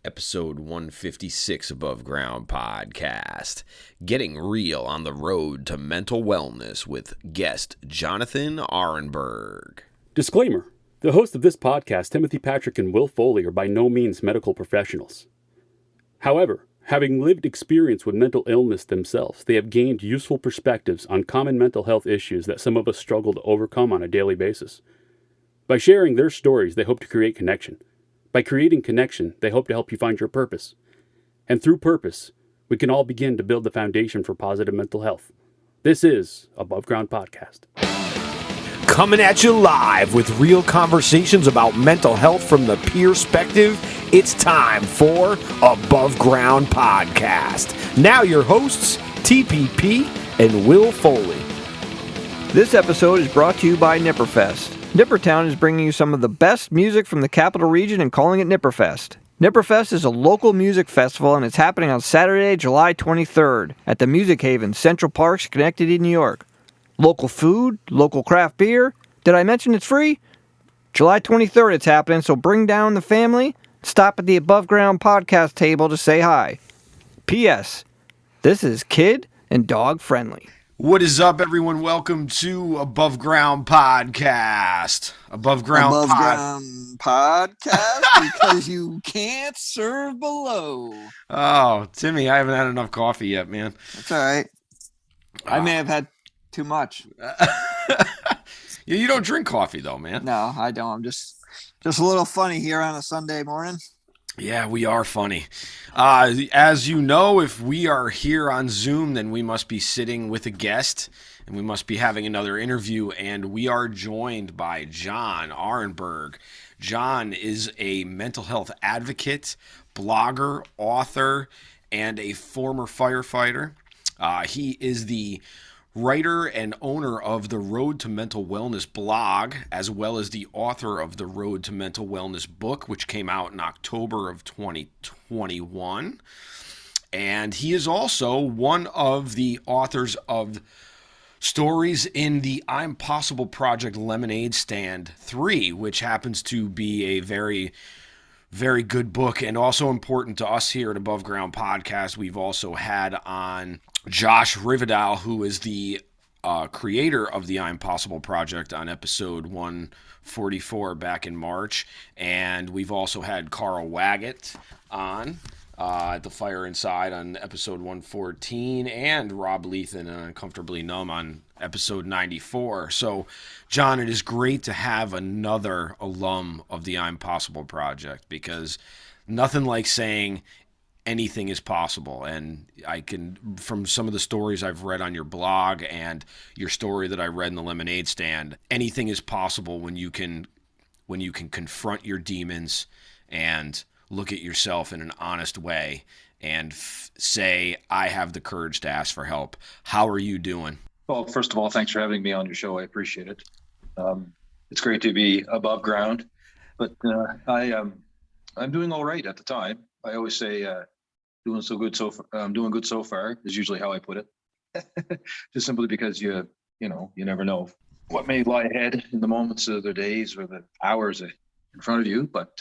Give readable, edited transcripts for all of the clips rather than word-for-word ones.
episode 156 Above Ground podcast, getting real on the road to mental wellness with guest Jonathan Arenburg. Disclaimer: the hosts of this podcast, Timothy Patrick and Will Foley, are by no means medical professionals. However, having lived experience with mental illness themselves, they have gained useful perspectives on common mental health issues that some of us struggle to overcome on a daily basis. By sharing their stories, they hope to create connection. By creating connection, they hope to help you find your purpose. And through purpose, we can all begin to build the foundation for positive mental health. This is Above Ground Podcast. Coming at you live with real conversations about mental health from the perspective, it's time for Above Ground Podcast. Now your hosts, TPP and Will Foley. This episode is brought to you by Nipperfest. Nippertown is bringing you some of the best music from the capital region and calling it Nipperfest. Nipperfest is a local music festival and it's happening on Saturday, July 23rd at the Music Haven, Central Park, Schenectady, New York. Local food, local craft beer. Did I mention it's free? July 23rd it's happening, so bring down the family. Stop at the Above Ground podcast table to say hi. P.S. This is kid and dog friendly. What is up, everyone? Welcome to Above Ground Podcast. Above Ground Podcast because you can't serve below. Oh, Timmy, I haven't had enough coffee yet, man. That's all right. I may have had too much. You don't drink coffee, though, man. No, I don't. I'm just a little funny here on a Sunday morning. Yeah, we are funny. As you know, if we are here on Zoom, then we must be sitting with a guest, and we must be having another interview, and we are joined by Jon Arenburg. Jon is a mental health advocate, blogger, author, and a former firefighter. He is the writer and owner of the Road to Mental Wellness blog, as well as the author of the Road to Mental Wellness book, which came out in October of 2021. And he is also one of the authors of stories in the I'm Possible Project Lemonade Stand 3, which happens to be a very, very good book and also important to us here at Above Ground Podcast. We've also had on Josh Rivedal, who is the creator of the I'm Possible Project, on episode 144 back in March. And we've also had Carl Waggett on at The Fire Inside on episode 114, and Rob Lethan on Uncomfortably Numb on episode 94. So, Jon, it is great to have another alum of the I'm Possible Project, because nothing like saying anything is possible. And I can, from some of the stories I've read on your blog and your story that I read in the Lemonade Stand, anything is possible when you can confront your demons and look at yourself in an honest way and say, I have the courage to ask for help. How are you doing? Well, first of all, thanks for having me on your show. I appreciate it. It's great to be above ground, but I'm doing all right at the time. I always say, doing good so far is usually how I put it. Just simply because you never know what may lie ahead in the moments of the days or the hours in front of you. But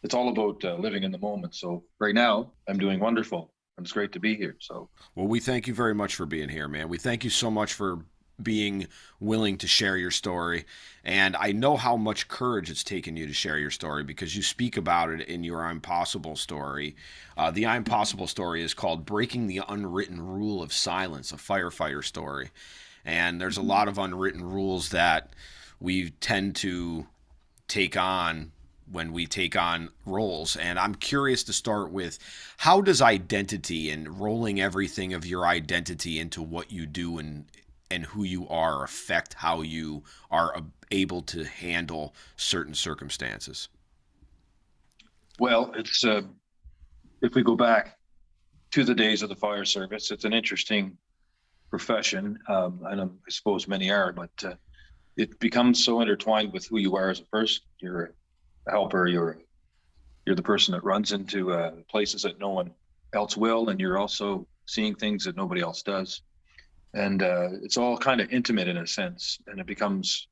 it's all about living in the moment. So right now, I'm doing wonderful. And it's great to be here. So, well, we thank you very much for being here, man. We thank you so much for being willing to share your story. And I know how much courage it's taken you to share your story, because you speak about it in your I'm Possible story. The I'm Possible story is called Breaking the Unwritten Rule of Silence, a firefighter story. And there's a lot of unwritten rules that we tend to take on when we take on roles. And I'm curious to start with, how does identity and rolling everything of your identity into what you do and who you are affect how you are able to handle certain circumstances? Well, it's if we go back to the days of the fire service, it's an interesting profession. And I suppose many are, but it becomes so intertwined with who you are as a person. You're a helper, you're the person that runs into places that no one else will, and you're also seeing things that nobody else does. And it's all kind of intimate in a sense, and it becomes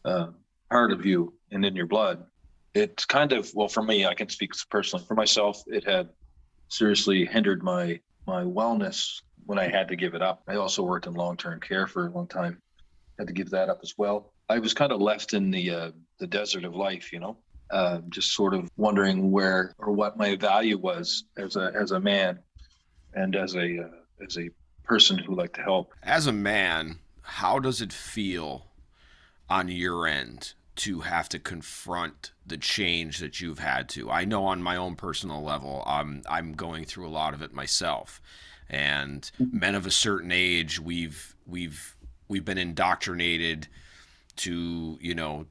part of you and in your blood. It's kind of, well, for me, I can speak personally for myself. It had seriously hindered my wellness when I had to give it up. I also worked in long-term care for a long time. Had to give that up as well. I was kind of left in the desert of life, just sort of wondering where or what my value was as a man and as a person who liked to help. As a man, how does it feel on your end to have to confront the change that you've had to? I know on my own personal level, I'm going through a lot of it myself. And men of a certain age, we've been indoctrinated to,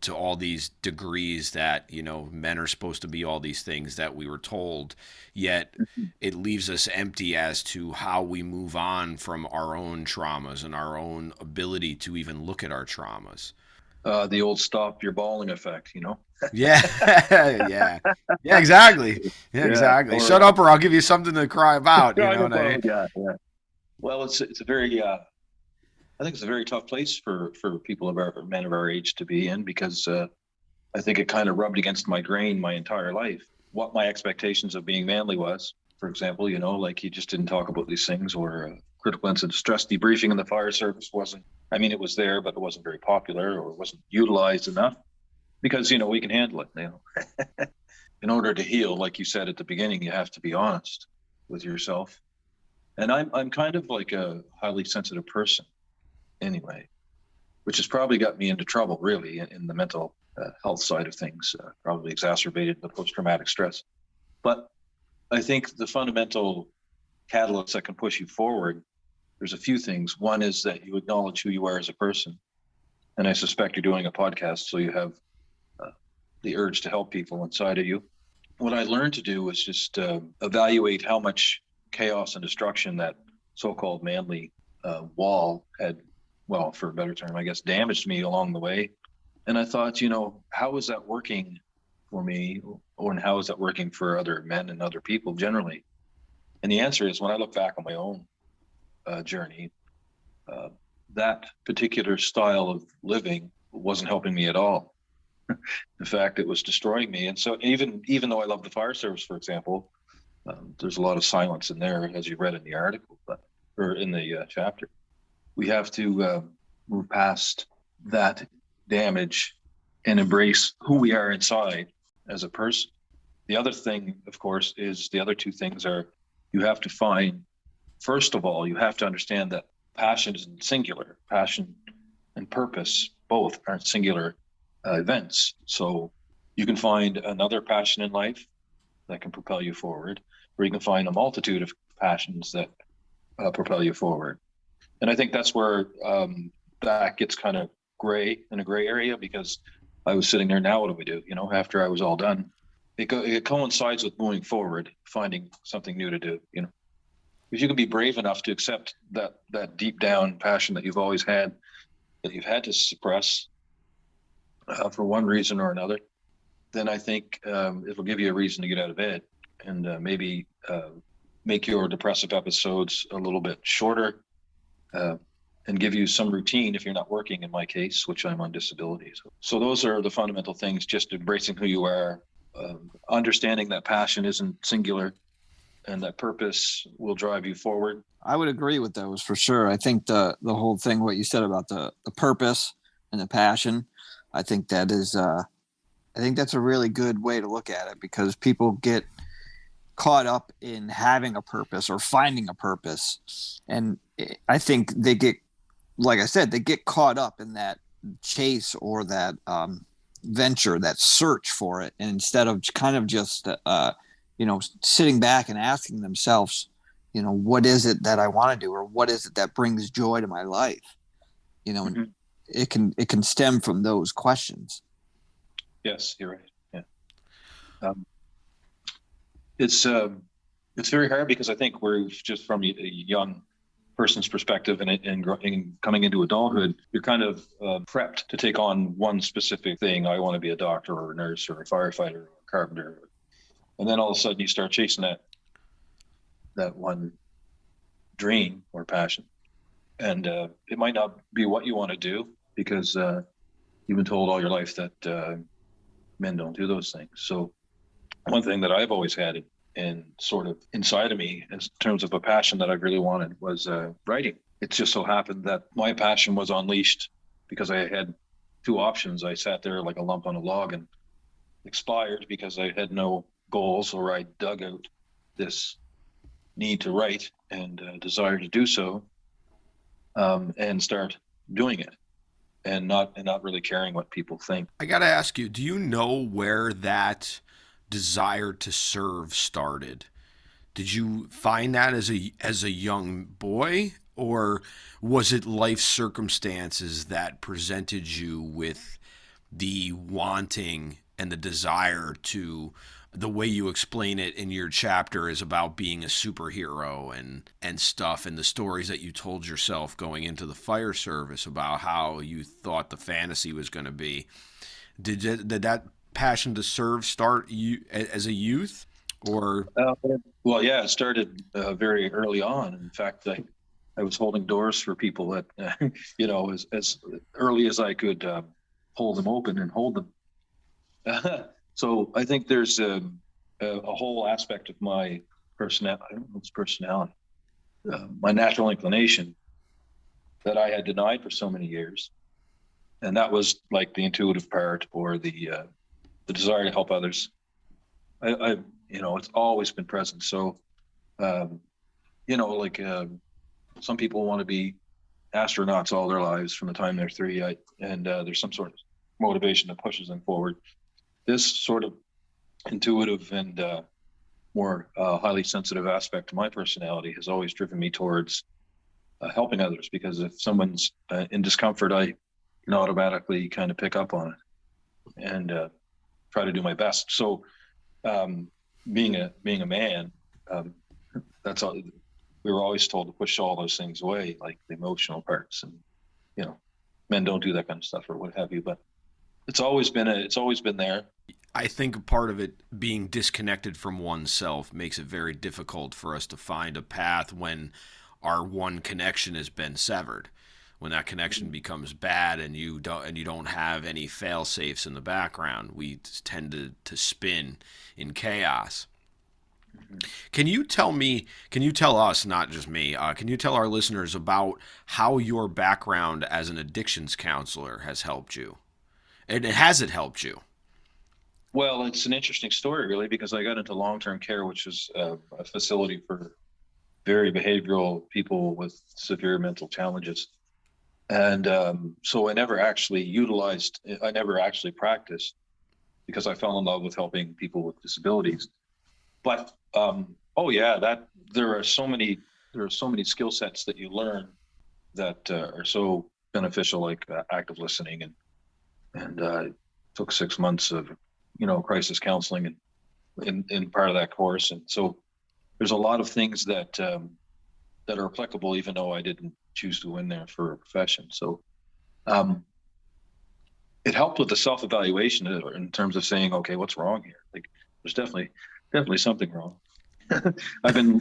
to all these degrees that, men are supposed to be all these things that we were told, yet it leaves us empty as to how we move on from our own traumas and our own ability to even look at our traumas. The old stop your bawling effect, Yeah, yeah, exactly. Yeah, exactly. Or, Shut up or I'll give you something to cry about. You know what I mean? Yeah. Well, it's a very I think it's a very tough place for people of our men of our age to be in, because I think it kind of rubbed against my grain my entire life. What my expectations of being manly was, for example, like you just didn't talk about these things, or critical incident stress debriefing in the fire service wasn't. I mean, it was there, but it wasn't very popular, or wasn't utilized enough, because we can handle it. In order to heal, like you said at the beginning, you have to be honest with yourself. And I'm kind of like a highly sensitive person anyway, which has probably got me into trouble really in the mental health side of things, probably exacerbated the post-traumatic stress. But I think the fundamental catalyst that can push you forward, there's a few things. One is that you acknowledge who you are as a person. And I suspect you're doing a podcast, so you have the urge to help people inside of you. What I learned to do was just evaluate how much chaos and destruction that so-called manly wall had, well, for a better term, I guess, damaged me along the way. And I thought, how is that working for me, or how is that working for other men and other people generally? And the answer is, when I look back on my own journey, that particular style of living wasn't helping me at all. In fact, it was destroying me. And so even though I love the fire service, for example, there's a lot of silence in there, as you read in the article, or in the chapter. We have to move past that damage and embrace who we are inside as a person. The other thing, of course, is the other two things are, you have to find, first of all, you have to understand that passion isn't singular. Passion and purpose both aren't singular events. So you can find another passion in life that can propel you forward, or you can find a multitude of passions that propel you forward. And I think that's where that gets kind of gray, in a gray area, because I was sitting there, now what do we do? After I was all done, it coincides with moving forward, finding something new to do. If you can be brave enough to accept that deep down passion that you've always had, that you've had to suppress for one reason or another, then I think it'll give you a reason to get out of bed, and maybe make your depressive episodes a little bit shorter, and give you some routine if you're not working, in my case, which I'm on disability. So those are the fundamental things: just embracing who you are, understanding that passion isn't singular, and that purpose will drive you forward. I would agree with those for sure. I think the whole thing, what you said about the purpose and the passion, I think that is, I think that's a really good way to look at it, because people get caught up in having a purpose or finding a purpose. And I think they get, like I said, they get caught up in that chase or that venture, that search for it. And instead of kind of just, sitting back and asking themselves, what is it that I want to do, or what is it that brings joy to my life? Mm-hmm. It can stem from those questions. Yes, you're right. Yeah. It's very hard, because I think we're just, from a young person's perspective, and coming into adulthood, you're kind of prepped to take on one specific thing. I want to be a doctor or a nurse or a firefighter or a carpenter. And then all of a sudden you start chasing that one dream or passion. And it might not be what you want to do, because you've been told all your life that men don't do those things. So one thing that I've always had in sort of inside of me in terms of a passion that I really wanted was writing. It just so happened that my passion was unleashed because I had two options. I sat there like a lump on a log and expired because I had no goals, or I dug out this need to write and desire to do so, and start doing it, and not really caring what people think. I got to ask you, do you know where that desire to serve started? Did you find that as a young boy, or was it life circumstances that presented you with the wanting and the desire to, the way you explain it in your chapter is about being a superhero and stuff, and the stories that you told yourself going into the fire service about how you thought the fantasy was going to be? Did that passion to serve start you as a youth, or? Well, yeah, it started very early on. In fact, I was holding doors for people that, as early as I could hold them open and hold them. So I think there's a whole aspect of my personality. I don't know if it's personality, my natural inclination that I had denied for so many years, and that was like the intuitive part, or the desire to help others. It's always been present. So, um, like some people want to be astronauts all their lives from the time they're three, and there's some sort of motivation that pushes them forward. This sort of intuitive and more highly sensitive aspect to my personality has always driven me towards helping others, because if someone's in discomfort, I can automatically kind of pick up on it and try to do my best. So, being a man, that's all. We were always told to push all those things away, like the emotional parts, and men don't do that kind of stuff or what have you. But it's always been there. I think part of it being disconnected from oneself makes it very difficult for us to find a path when our one connection has been severed. When that connection becomes bad and you don't have any fail safes in the background, we tend to spin in chaos. Can you tell us, not just me, can you tell our listeners about how your background as an addictions counselor has helped you? And has it helped you? Well, it's an interesting story, really, because I got into long-term care, which is a facility for very behavioral people with severe mental challenges. And so I never actually practiced, because I fell in love with helping people with disabilities. But oh yeah, that there are so many skill sets that you learn that are so beneficial, like active listening, and took 6 months of crisis counseling and in part of that course. And so there's a lot of things that that are applicable, even though I didn't choose to go in there for a profession. So it helped with the self-evaluation in terms of saying, okay, what's wrong here? Like, there's definitely something wrong. I've been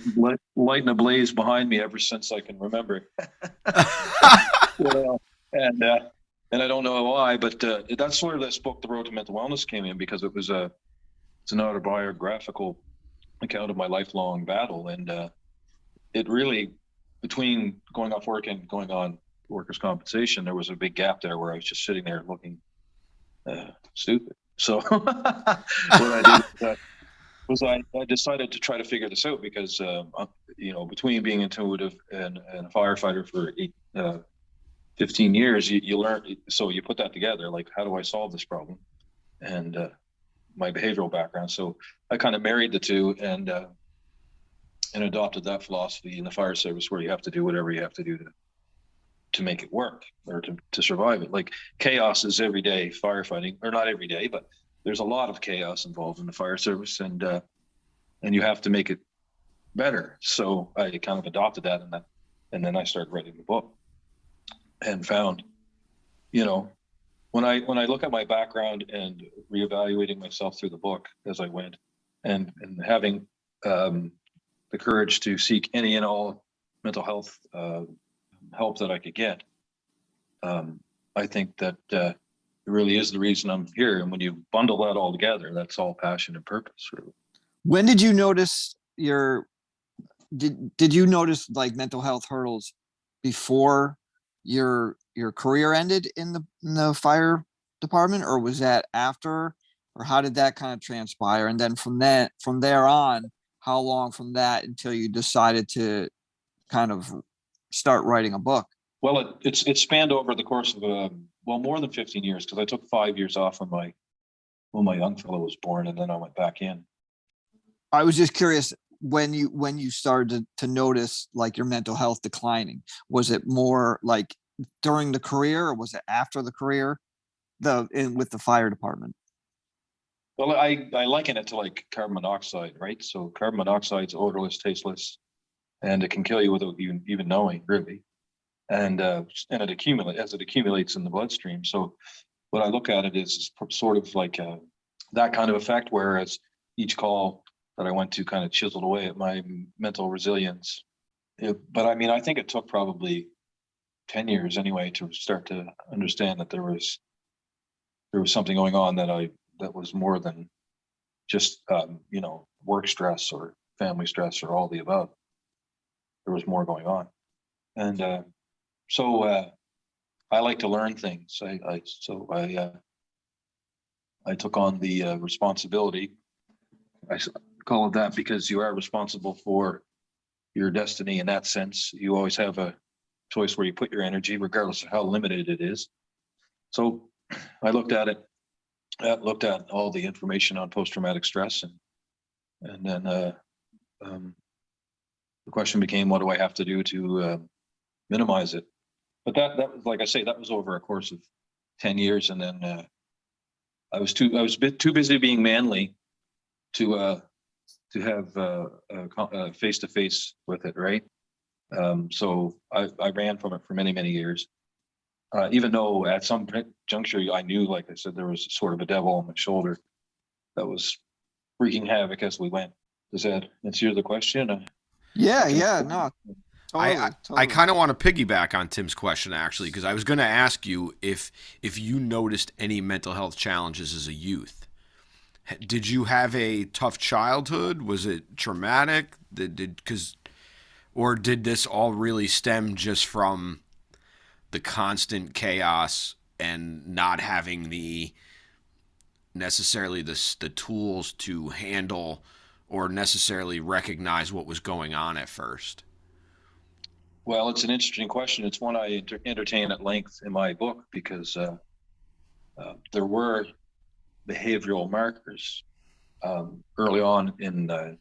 lighting a blaze behind me ever since I can remember. Well, and I don't know why, but that's where this book, The Road to Mental Wellness, came in, because it's an autobiographical account of my lifelong battle, and it really, between going off work and going on workers' compensation, there was a big gap there where I was just sitting there looking stupid. So what I did was I decided to try to figure this out, because between being intuitive and a firefighter for 15 years, you learn. So you put that together, like, how do I solve this problem? And my behavioral background. So I kind of married the two, and adopted that philosophy in the fire service, where you have to do whatever you have to do to make it work, or to survive it. Like, chaos is everyday firefighting, or not every day, but there's a lot of chaos involved in the fire service, and you have to make it better. So I kind of adopted that, and then I started writing the book, and found, when I look at my background and reevaluating myself through the book as I went, and having the courage to seek any and all mental health help that I could get, I think that really is the reason I'm here. And when you bundle that all together, that's all passion and purpose, really. When did you notice did you notice like mental health hurdles before your career ended in the fire department, or was that after, or how did that kind of transpire? And then from there on, how long from that until you decided to kind of start writing a book? Well, it spanned over the course of more than 15 years, because I took 5 years off when my young fellow was born, and then I went back in. I was just curious, when you started to notice like your mental health declining, was it more like during the career, or was it after the career, with the fire department? Well, I liken it to like carbon monoxide, right? So carbon monoxide's odorless, tasteless, and it can kill you without you even knowing, really. And it accumulates in the bloodstream. So what I look at it is sort of like that kind of effect, whereas each call that I went to kind of chiseled away at my mental resilience. But I mean, I think it took probably 10 years anyway to start to understand that there was something going on that was more than just work stress or family stress or all the above. There was more going on. And so I like to learn things. I took on the responsibility. I call it that because you are responsible for your destiny in that sense. You always have a choice where you put your energy, regardless of how limited it is. So I looked at all the information on post-traumatic stress, and then the question became, what do I have to do to minimize it? But that was, like I say, that was over a course of 10 years, and then I was a bit too busy being manly to have face-to-face with it, right? So I ran from it for many, many years. Even though at some juncture I knew, like I said, there was sort of a devil on my shoulder that was wreaking havoc as we went. Does that answer the question? Yeah, no, totally. I kind of want to piggyback on Tim's question, actually, because I was going to ask you if you noticed any mental health challenges as a youth. Did you have a tough childhood? Was it traumatic? Or did this all really stem just from the constant chaos and not having necessarily the tools to handle or necessarily recognize what was going on at first? Well, it's an interesting question. It's one I entertain at length in my book, because there were behavioral markers early on in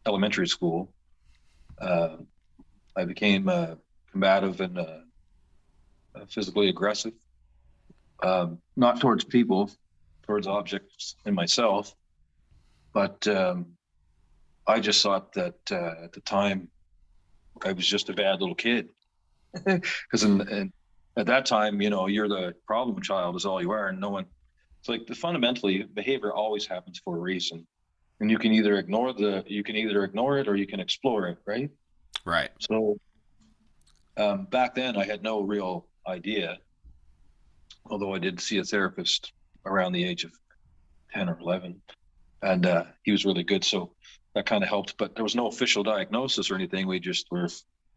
elementary school. I became combative and physically aggressive, not towards people, towards objects and myself. But I just thought that at the time I was just a bad little kid, because at that time, you're the problem child is all you are, and no one. It's like fundamentally behavior always happens for a reason, and you can either ignore it or you can explore it, right? Right. So back then I had no real idea, although I did see a therapist around the age of 10 or 11, and he was really good, so that kind of helped. But there was no official diagnosis or anything. We just were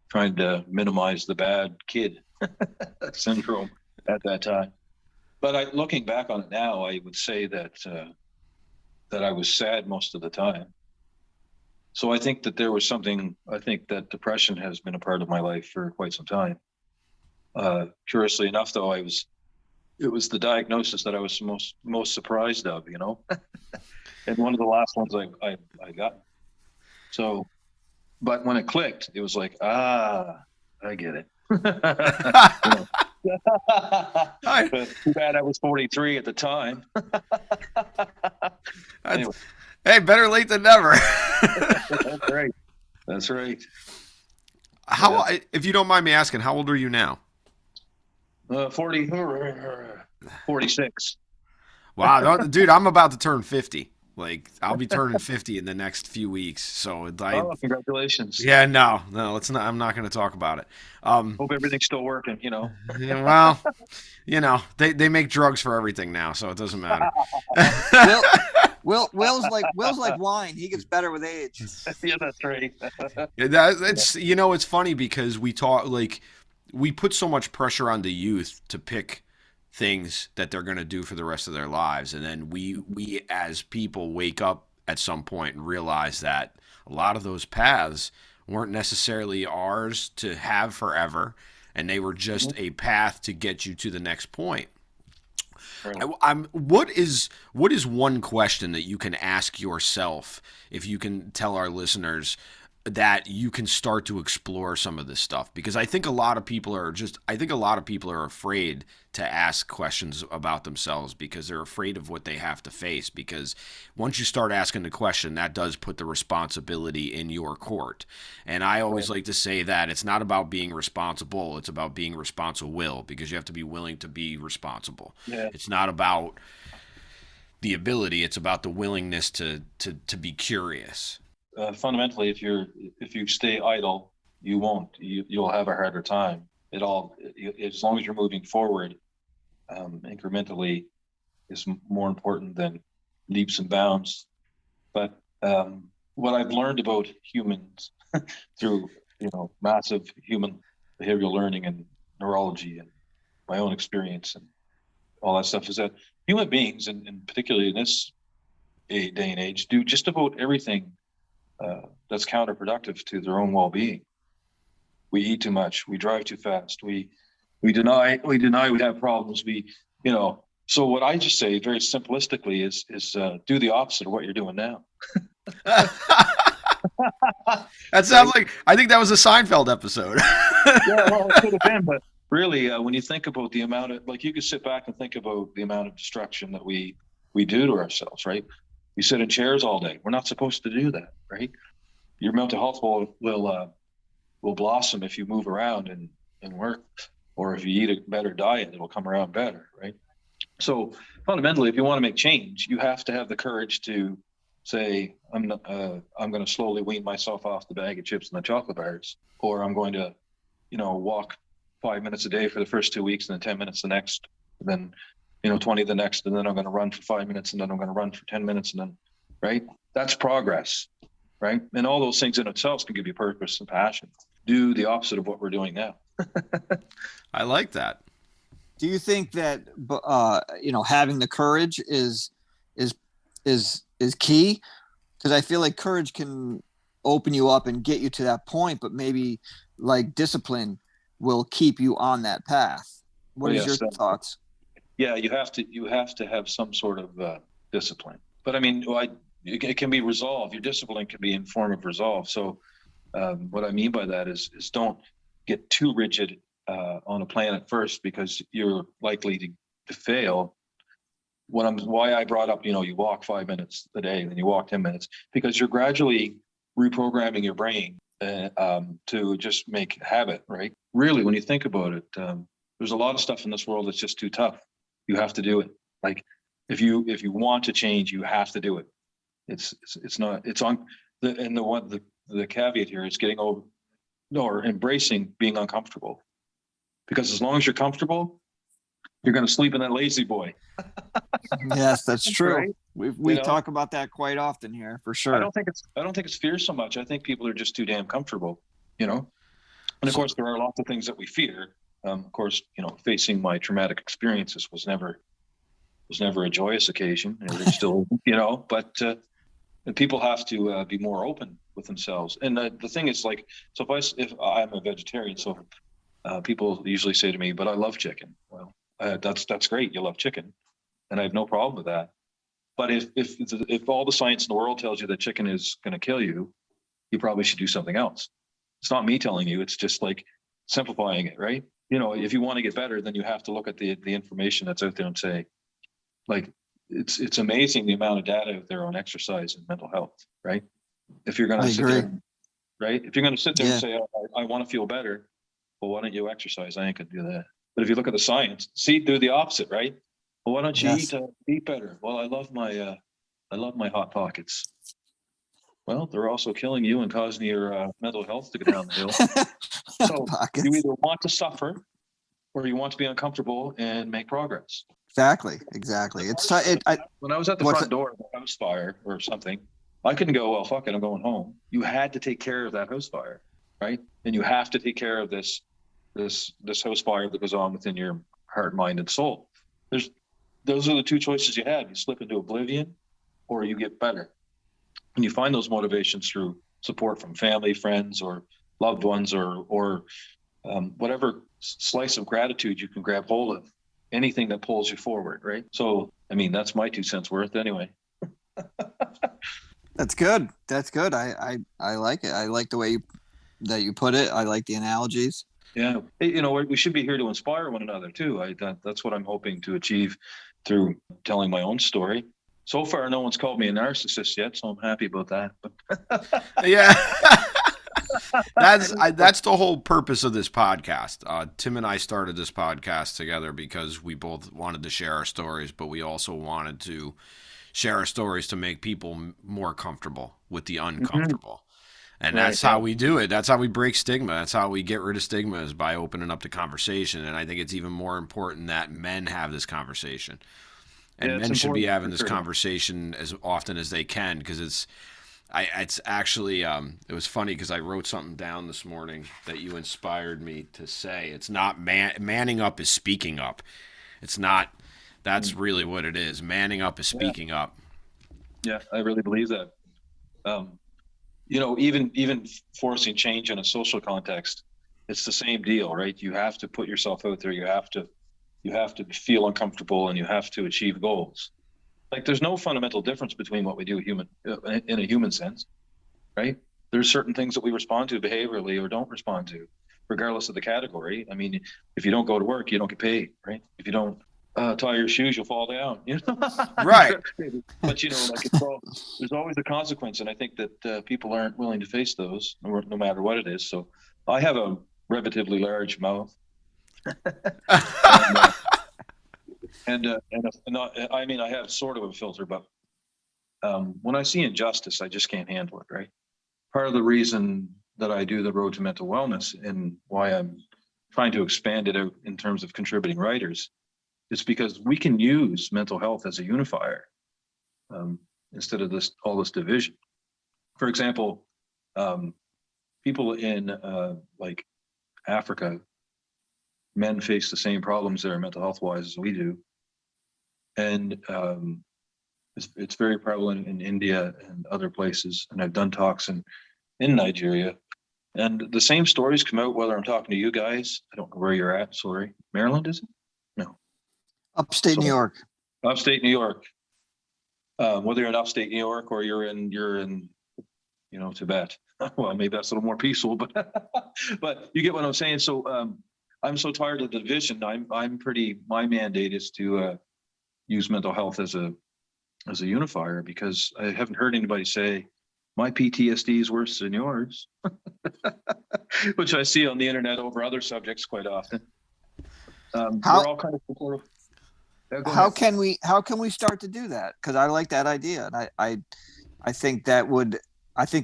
trying to minimize the bad kid syndrome at that time. But looking back on it now, I would say that I was sad most of the time. So I think that there was something. I think that depression has been a part of my life for quite some time. Curiously enough, though, it was the diagnosis that I was most surprised of, and one of the last ones I got. So, but when it clicked, it was like, I get it. But too bad I was 43 at the time. Anyway. Hey, better late than never. That's right. How, if you don't mind me asking, how old are you now? 46. Wow, dude, I'm about to turn 50. Like I'll be turning 50 in the next few weeks. So Oh, congratulations. yeah, no, let's not. I'm not going to talk about it. Hope everything's still working, you know. Yeah, well, they make drugs for everything now, so it doesn't matter. Will's like wine. He gets better with age. Yeah, that's right. Yeah, that's it's funny because we put so much pressure on the youth to pick things that they're going to do for the rest of their lives, and then we as people wake up at some point and realize that a lot of those paths weren't necessarily ours to have forever, and they were just a path to get you to the next point. Right. What is one question that you can ask yourself, if you can tell our listeners that you can start to explore some of this stuff? Because I think a lot of people are afraid to ask questions about themselves because they're afraid of what they have to face. Because once you start asking the question, that does put the responsibility in your court. And I always like to say that it's not about being responsible, it's about being responsible, because you have to be willing to be responsible. Yeah. It's not about the ability, it's about the willingness to be curious. Fundamentally, if you stay idle, you'll have a harder time. As long as you're moving forward, incrementally, is more important than leaps and bounds. But what I've learned about humans through massive human behavioral learning and neurology and my own experience and all that stuff is that human beings, and particularly in this day and age, do just about everything that's counterproductive to their own well-being. We eat too much. We drive too fast. We deny we have problems. So what I just say very simplistically is do the opposite of what you're doing now. That sounds like, I think that was a Seinfeld episode. Yeah, well, it could have been, but really, when you think about the amount of, like, you could sit back and think about the amount of destruction that we do to ourselves, right? We sit in chairs all day. We're not supposed to do that, right? Your mental health will blossom if you move around and work, or if you eat a better diet, it'll come around better, right? So fundamentally, if you want to make change, you have to have the courage to say, I'm going to slowly wean myself off the bag of chips and the chocolate bars, or I'm going to, walk 5 minutes a day for the first 2 weeks, and then 10 minutes the next, and then 20 the next, and then I'm going to run for 5 minutes, and then I'm going to run for 10 minutes, and then, right? That's progress, right? And all those things in themselves can give you purpose and passion. Do the opposite of what we're doing now. I like that. Do you think that having the courage is key? Because I feel like courage can open you up and get you to that point, but maybe like discipline will keep you on that path. What is your thoughts? Yeah, you have to have some sort of discipline. But I mean, it can be resolved. Your discipline can be in form of resolve. So what I mean by that is don't get too rigid on a plan at first, because you're likely to fail. Why I brought up, you walk 5 minutes a day, and then you walk 10 minutes, because you're gradually reprogramming your brain to just make habit, right? Really, when you think about it, there's a lot of stuff in this world that's just too tough. You have to do it. Like, if you want to change, you have to do it. It's on the caveat here is getting over or embracing being uncomfortable, because as long as you're comfortable, you're going to sleep in that lazy boy. Yes, that's true. Right? We talk about that quite often here, for sure. I don't think it's fear so much. I think people are just too damn comfortable, And of course, there are lots of things that we fear. Of course, facing my traumatic experiences was never a joyous occasion. It's still, but people have to be more open with themselves. And the thing is, like, so if I'm a vegetarian, so people usually say to me, "But I love chicken." Well, that's great. You love chicken, and I have no problem with that. But if all the science in the world tells you that chicken is going to kill you, you probably should do something else. It's not me telling you. It's just like simplifying it, right? If you want to get better, then you have to look at the information that's out there and say, like, it's amazing the amount of data out there on exercise and mental health, right? If you're going to sit there, right? If you're going to sit there and say, I want to feel better, well, why don't you exercise? I ain't going to do that. But if you look at the science, do the opposite, right? Well, why don't you eat better? Well, I love I love my hot pockets. Well, they're also killing you and causing your mental health to go down the hill. So Pockets. you either want to suffer or you want to be uncomfortable and make progress. Exactly. When I was at the front door of a house fire or something, I couldn't go, well, fuck it, I'm going home. You had to take care of that house fire, right? And you have to take care of this house fire that goes on within your heart, mind, and soul. Those are the two choices you have. You slip into oblivion or you get better. And you find those motivations through support from family, friends, or loved ones, or whatever slice of gratitude you can grab hold of. Anything that pulls you forward, right? So, I mean, that's my 2 cents worth anyway. That's good. I like it. I like the way you put it. I like the analogies. Yeah. Hey, we should be here to inspire one another too. That's what I'm hoping to achieve through telling my own story. So far, no one's called me a narcissist yet, so I'm happy about that. Yeah. That's the whole purpose of this podcast. Tim and I started this podcast together because we both wanted to share our stories, but we also wanted to share our stories to make people more comfortable with the uncomfortable. And that's how we do it. That's how we break stigma. That's how we get rid of stigma, is by opening up the conversation. And I think it's even more important that men have this conversation. And men should be having this conversation as often as they can, because it's actually, it was funny because I wrote something down this morning that you inspired me to say. It's not manning up is speaking up. It's not, that's really what it is. Manning up is speaking up. Yeah, I really believe that. Even forcing change in a social context, it's the same deal, right? You have to put yourself out there. You have to feel uncomfortable, and you have to achieve goals. Like, there's no fundamental difference between what we do in a human sense, right? There's certain things that we respond to behaviorally or don't respond to, regardless of the category. I mean, if you don't go to work, you don't get paid, right? If you don't tie your shoes, you'll fall down, Right. But there's always a consequence, and I think that people aren't willing to face those, no matter what it is. So I have a relatively large mouth. And I mean, I have sort of a filter, but when I see injustice, I just can't handle it, right? Part of the reason that I do the Road to Mental Wellness, and why I'm trying to expand it out in terms of contributing writers, is because we can use mental health as a unifier instead of all this division. For example, people in like Africa, men face the same problems there mental health wise as we do. And it's very prevalent in India and other places. And I've done talks in Nigeria. And the same stories come out whether I'm talking to you guys. I don't know where you're at. Sorry. Maryland, is it? No. Upstate New York. Upstate New York. Whether you're in upstate New York or you're in Tibet. Well, maybe that's a little more peaceful, but you get what I'm saying. So I'm so tired of the division. My mandate is to use mental health as a unifier, because I haven't heard anybody say my PTSD is worse than yours, which I see on the internet over other subjects quite often. We're all kind of supportive. How can we start to do that? Because I like that idea, and I think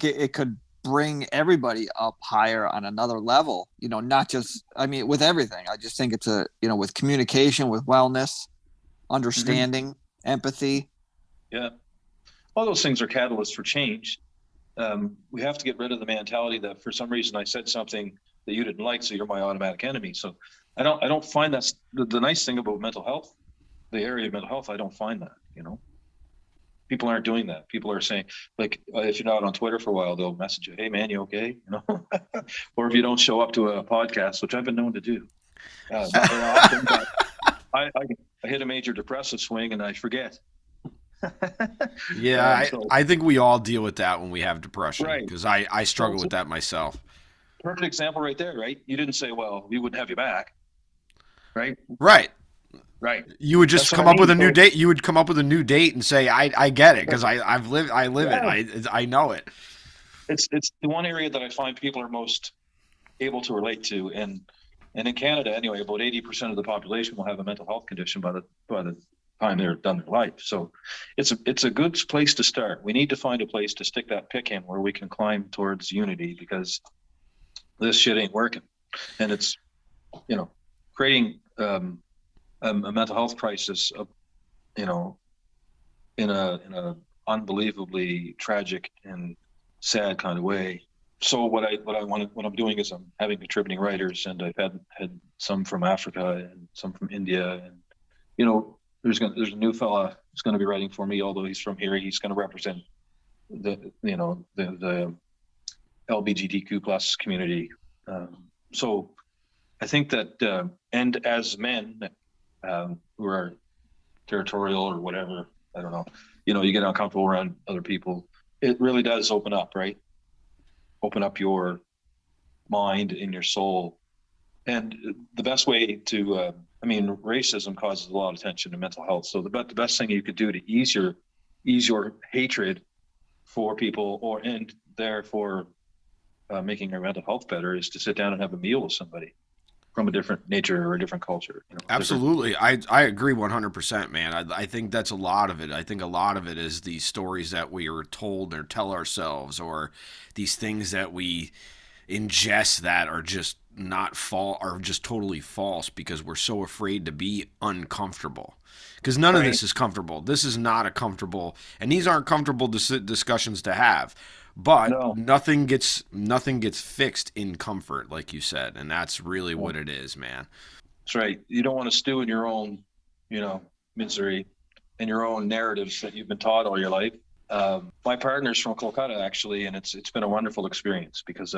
it could bring everybody up higher on another level, not just, I mean, with everything. I just think it's with communication, with wellness, understanding, empathy. Yeah. All those things are catalysts for change. We have to get rid of the mentality that for some reason I said something that you didn't like, so you're my automatic enemy. So I don't find that's the nice thing about mental health, the area of mental health. I don't find that, people aren't doing that. People are saying, like, if you're not on Twitter for a while, they'll message you, hey man, you okay? Or if you don't show up to a podcast, which I've been known to do, not very often, but I hit a major depressive swing and I forget. Yeah, I think we all deal with that when we have depression, because I struggle with that myself. Perfect example right there, right? You didn't say, well, we wouldn't have you back, right? Right. You would just come up with a new date. You would come up with a new date and say, I get it, because I live it. I know it. It's the one area that I find people are most able to relate to, and in Canada anyway, about 80% of the population will have a mental health condition by the time they're done their life. So it's a good place to start. We need to find a place to stick that pick in where we can climb towards unity, because this shit ain't working. And it's, creating a mental health crisis, in a unbelievably tragic and sad kind of way. So what I'm doing is I'm having contributing writers, and I've had some from Africa and some from India, and there's a new fella who's going to be writing for me, although he's from here. He's going to represent the LGBTQ plus community. So I think that, and as men who are territorial or whatever, I don't know, you get uncomfortable around other people. It really does open up, right? Open up your mind and your soul. And the best way to, racism causes a lot of tension in mental health. So the best thing you could do to ease your hatred for people, and therefore making your mental health better, is to sit down and have a meal with somebody from a different nature or a different culture. Absolutely. I agree 100%, man. I think that's a lot of it. I think a lot of it is these stories that we are told or tell ourselves, or these things that we ingest that are just are just totally false, because we're so afraid to be uncomfortable. Because none of this is comfortable. This is not a comfortable, and these aren't comfortable discussions to have. But nothing gets fixed in comfort, like you said, and that's really what it is, man. That's right. You don't want to stew in your own, misery and your own narratives that you've been taught all your life. My partner's from Kolkata, actually, and it's been a wonderful experience, because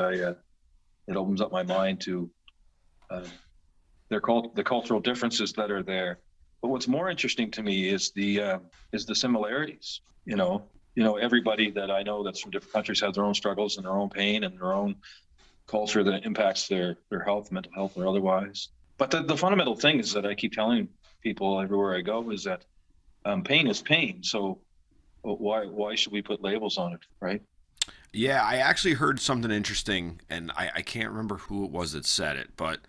it opens up my mind to the cultural differences that are there. But what's more interesting to me is the similarities. Everybody that I know that's from different countries has their own struggles and their own pain and their own culture that impacts their health, mental health or otherwise. But the fundamental thing is that I keep telling people everywhere I go is that pain is pain. So why should we put labels on it, right? Yeah, I actually heard something interesting, and I can't remember who it was that said it, but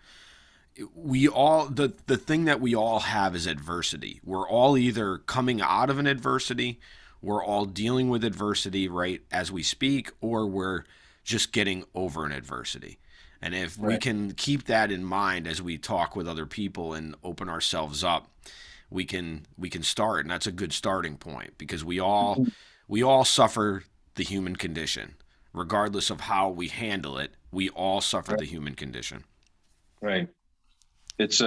we all, the thing that we all have is adversity. We're all either coming out of an adversity, we're all dealing with adversity right as we speak, or we're just getting over an adversity. And if we can keep that in mind as we talk with other people and open ourselves up, we can start, and that's a good starting point, because we all suffer the human condition. Regardless of how we handle it, we all suffer the human condition. Right. It's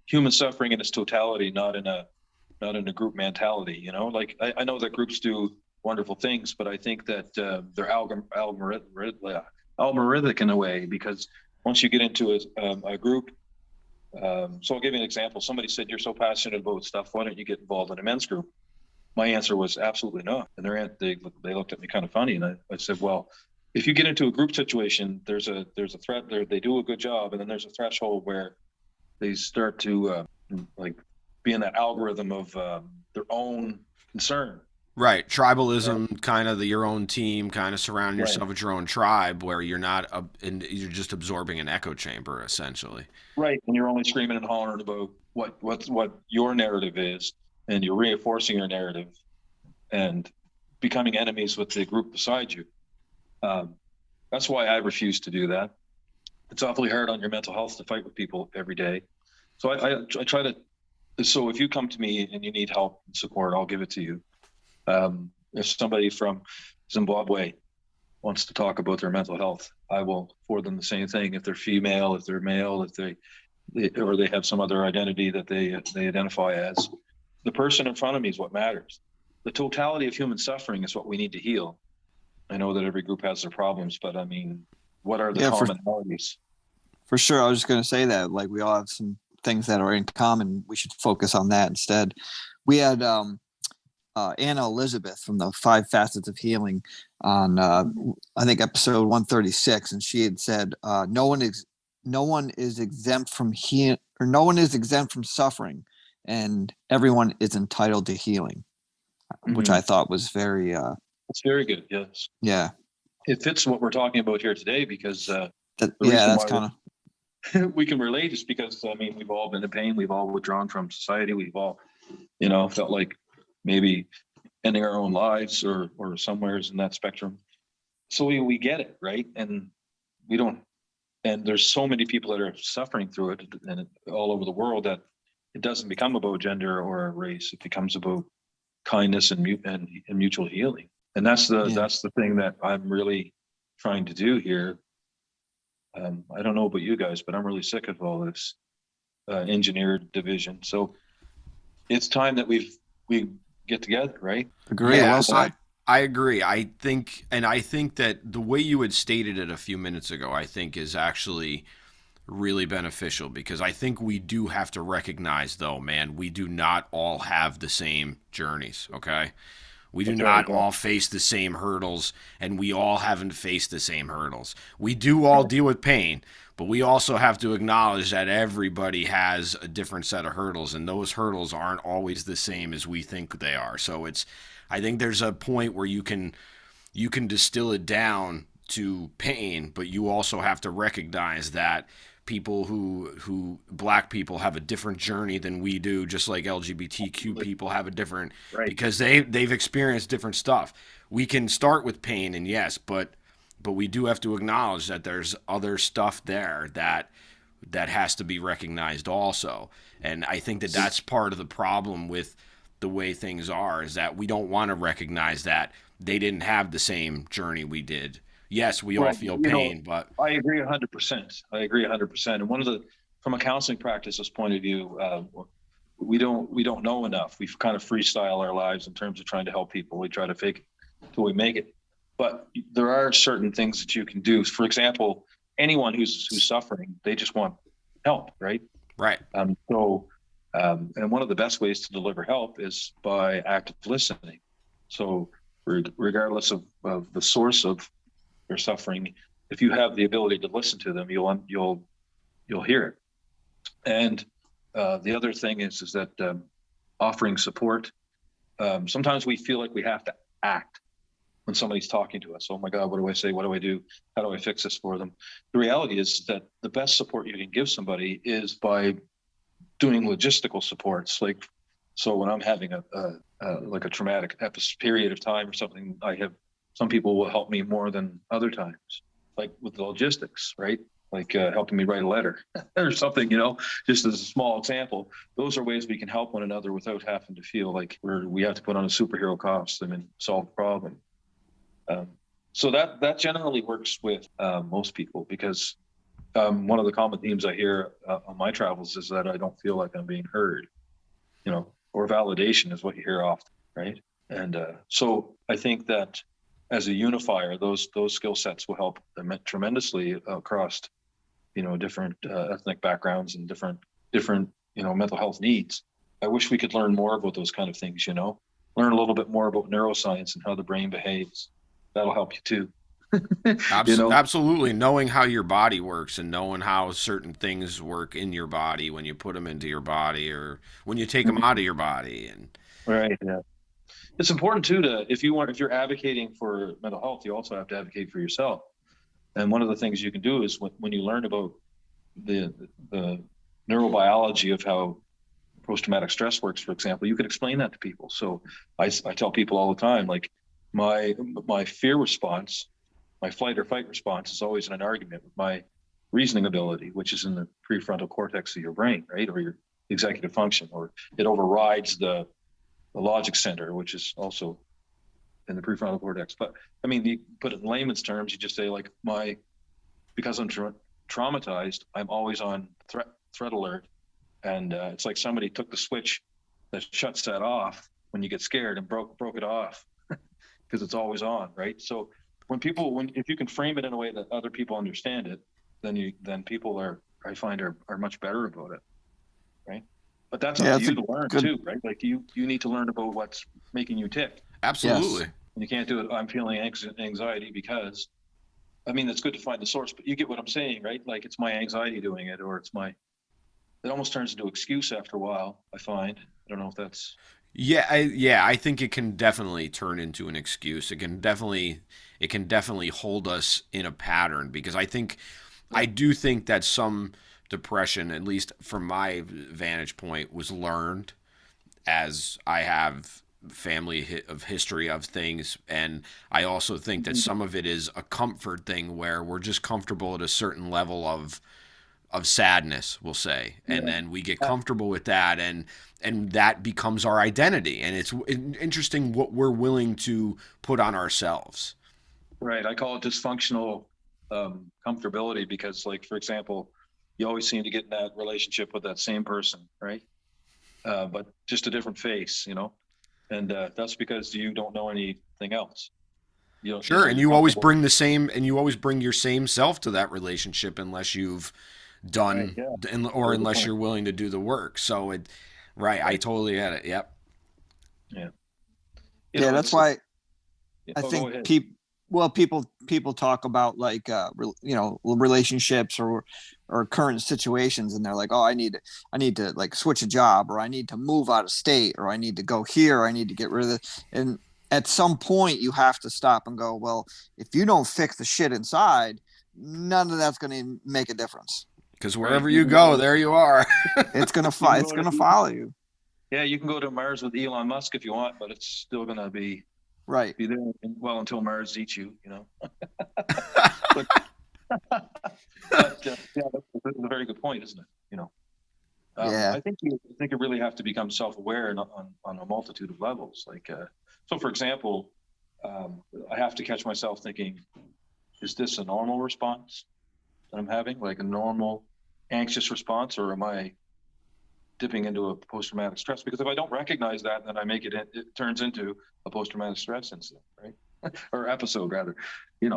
human suffering in its totality, not in a group mentality. Like I know that groups do wonderful things, but I think that they're algorithmic in a way, because once you get into a group, so I'll give you an example. Somebody said, "You're so passionate about stuff, why don't you get involved in a men's group?" My answer was absolutely not. And they looked at me kind of funny, and I said, "Well, if you get into a group situation, there's a threat there. They do a good job, and then there's a threshold where they start to be in that algorithm of their own concern." Right. Tribalism, kind of your own team, kind of surrounding yourself with your own tribe, where you're not, you're just absorbing an echo chamber, essentially. Right. And you're only screaming and hollering about what your narrative is, and you're reinforcing your narrative and becoming enemies with the group beside you. That's why I refuse to do that. It's awfully hard on your mental health to fight with people every day. So I try to, so if you come to me and you need help and support, I'll give it to you. If somebody from Zimbabwe wants to talk about their mental health, I will forward them the same thing. If they're female, if they're male, if they have some other identity that they identify as, the person in front of me is what matters. The totality of human suffering is what we need to heal. I know that every group has their problems, but I mean, what are the commonalities? For sure. I was just going to say that, like, we all have some things that are in common. We should focus on that instead. We had Anna Elizabeth from the 5 Facets of Healing on, I think, episode 136. And she had said, no one is exempt from no one is exempt from suffering, and everyone is entitled to healing, which I thought was very, it's very good. Yes. Yeah. It fits what we're talking about here today, because that's kind of we can relate is because, I mean, we've all been in pain. We've all withdrawn from society. We've all felt like maybe ending our own lives or somewheres in that spectrum. So we get it, right? And we don't, and there's so many people that are suffering through it and all over the world that it doesn't become about gender or race. It becomes about kindness and mutual healing. And that's the thing that I'm really trying to do here. I don't know about you guys, but I'm really sick of all this engineered division. So it's time that we get together, right? Agree. Yeah, Well said. I agree. I think that the way you had stated it a few minutes ago, I think is actually really beneficial, because I think we do have to recognize, though, man, we do not all have the same journeys, okay? We do That's not right, yeah. all face the same hurdles, and we all haven't faced the same hurdles. We do all deal with pain, but we also have to acknowledge that everybody has a different set of hurdles, and those hurdles aren't always the same as we think they are. So I think there's a point where you can distill it down to pain, but you also have to recognize that people who black people have a different journey than we do, just like LGBTQ people have a different, Right. because they've experienced different stuff. We can start with pain, and yes, but we do have to acknowledge that there's other stuff there that has to be recognized also. And I think that that's part of the problem with the way things are, is that we don't want to recognize that they didn't have the same journey we did. Yes, we all Right. feel pain, but I agree 100%. I agree 100%. And from a counseling practice's point of view, we don't know enough. We've kind of freestyle our lives in terms of trying to help people. We try to fake it till we make it. But there are certain things that you can do. For example, anyone who's suffering, they just want help, right? right. And one of the best ways to deliver help is by active listening. So regardless of the source of their suffering, if you have the ability to listen to them, you'll hear it. And the other thing is that offering support. Sometimes we feel like we have to act when somebody's talking to us. Oh my God, what do I say? What do I do? How do I fix this for them? The reality is that the best support you can give somebody is by doing logistical supports. Like, so when I'm having a traumatic period of time or something, some people will help me more than other times, like with the logistics, right? Like helping me write a letter or something, just as a small example. Those are ways we can help one another without having to feel like we have to put on a superhero costume and solve the problem. So that generally works with most people, because one of the common themes I hear on my travels is that I don't feel like I'm being heard, or validation is what you hear often, right? And so I think that as a unifier, those skill sets will help tremendously across, different ethnic backgrounds and different mental health needs. I wish we could learn more about those kind of things. Learn a little bit more about neuroscience and how the brain behaves. That'll help you too. Absolutely. Knowing how your body works and knowing how certain things work in your body when you put them into your body or when you take them out of your body. And right. Yeah. It's important too if you're advocating for mental health, you also have to advocate for yourself. And one of the things you can do is when you learn about the neurobiology of how post-traumatic stress works, for example, you can explain that to people. So I tell people all the time, like my fear response, my flight or fight response is always in an argument with my reasoning ability, which is in the prefrontal cortex of your brain, right? Or your executive function, or it overrides the logic center, which is also in the prefrontal cortex. But I mean, you put it in layman's terms, you just say like because I'm traumatized, I'm always on threat alert. And it's like somebody took the switch that shuts that off when you get scared and broke it off because it's always on, right? So if you can frame it in a way that other people understand it, then people I find are much better about it, right? But that's up to you to learn too, right? Like you need to learn about what's making you tick. Absolutely. Yes. And you can't do it. I'm feeling anxiety because, it's good to find the source, but you get what I'm saying, right? Like it's my anxiety doing it, or it almost turns into excuse after a while, I find. I don't know if that's... I think it can definitely turn into an excuse. It can definitely hold us in a pattern, because I do think that some depression, at least from my vantage point, was learned. as I have of history of things, and I also think that some of it is a comfort thing where we're just comfortable at a certain level of sadness, we'll say, and then we get comfortable with that, and that becomes our identity, and it's interesting what we're willing to put on ourselves. Right. I call it dysfunctional comfortability because, like, for example, you always seem to get in that relationship with that same person, right? But just a different face, and that's because you don't know anything else. Sure, and You're you always comfortable. bring the same, and you always bring your same self to that relationship unless you've Right. done, Yeah. or Very good unless point. you're willing to do the work. So right, I Right. totally get it. Yep. Yeah. Yeah, that's It's. why I Oh, go think ahead. people talk about like relationships or current situations, and they're like, oh, I need to like switch a job, or I need to move out of state, or I need to go here, or I need to get rid of it. And at some point you have to stop and go, well, if you don't fix the shit inside, none of that's going to make a difference. Because Right. wherever you go, there you are. It's going You can it's go going to to, follow you. yeah, you can go to Mars with Elon Musk if you want, but it's still going to Right. be there until Mars eats you. But, yeah, that's a very good point, isn't it? Yeah. I think you really have to become self-aware on a multitude of levels. Like, so for example, I have to catch myself thinking, is this a normal response that I'm having, like a normal anxious response, or am I dipping into a post-traumatic stress? Because if I don't recognize that, then it turns into a post-traumatic stress incident, right? Or episode rather.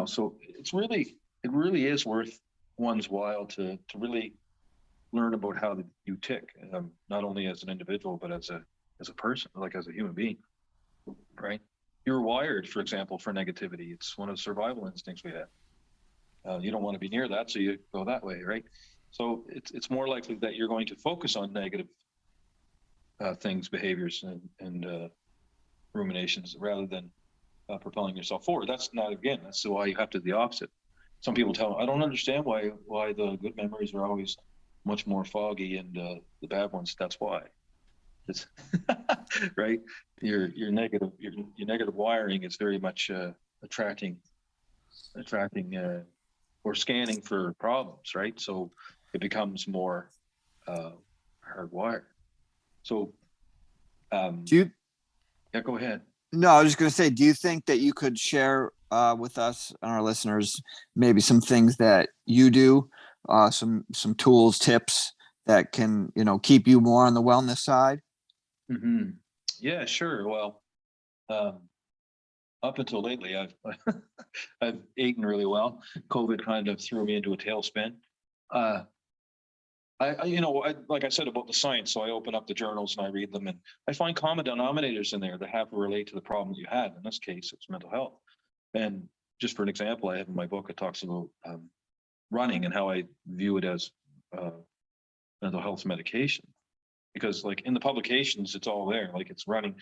So it really is worth one's while to really learn about how you tick, not only as an individual but as a person, like as a human being, right? You're wired, for example, for negativity. It's one of the survival instincts we have. You don't want to be near that, so you go that way, right? So it's more likely that you're going to focus on negative things, behaviors, and ruminations rather than propelling yourself forward. That's not, again, that's why you have to do the opposite. Some people tell me, I don't understand why the good memories are always much more foggy and the bad ones. That's why. It's right. Your negative wiring is very much attracting or scanning for problems, right? So it becomes more hardwired. So Do you yeah, go ahead. No, I was just going to say, do you think that you could share with us and our listeners maybe some things that you do, some tools, tips that can keep you more on the wellness side? Mm-hmm. Yeah, sure. Well, um, up until lately, I've I've eaten really well. COVID kind of threw me into a tailspin. Uh, like I said about the science, so I open up the journals and I read them, and I find common denominators in there that have to relate to the problem that you had. In this case, it's mental health. And just for an example, I have in my book, it talks about running and how I view it as uh, mental health medication. Because, like, in the publications, it's all there. Like, it's running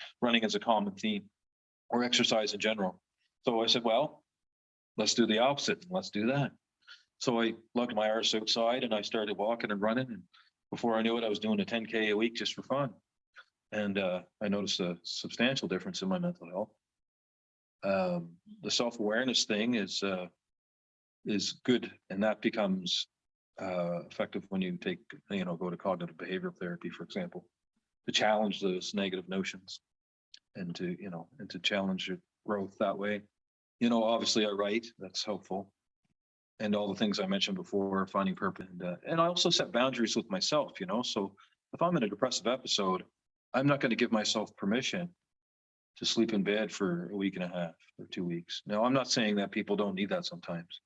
as a common theme, or exercise in general. So I said, well, let's do the opposite. Let's do that. So I lugged my arse outside and I started walking and running. And before I knew it, I was doing a 10K a week just for fun. And I noticed a substantial difference in my mental health. The self-awareness thing is good, and that becomes effective when you go to cognitive behavioral therapy, for example, to challenge those negative notions and to challenge your growth that way. Obviously I write, that's helpful. And all the things I mentioned before, finding purpose. And I also set boundaries with myself, so if I'm in a depressive episode, I'm not going to give myself permission to sleep in bed for a week and a half or 2 weeks. Now, I'm not saying that people don't need that sometimes.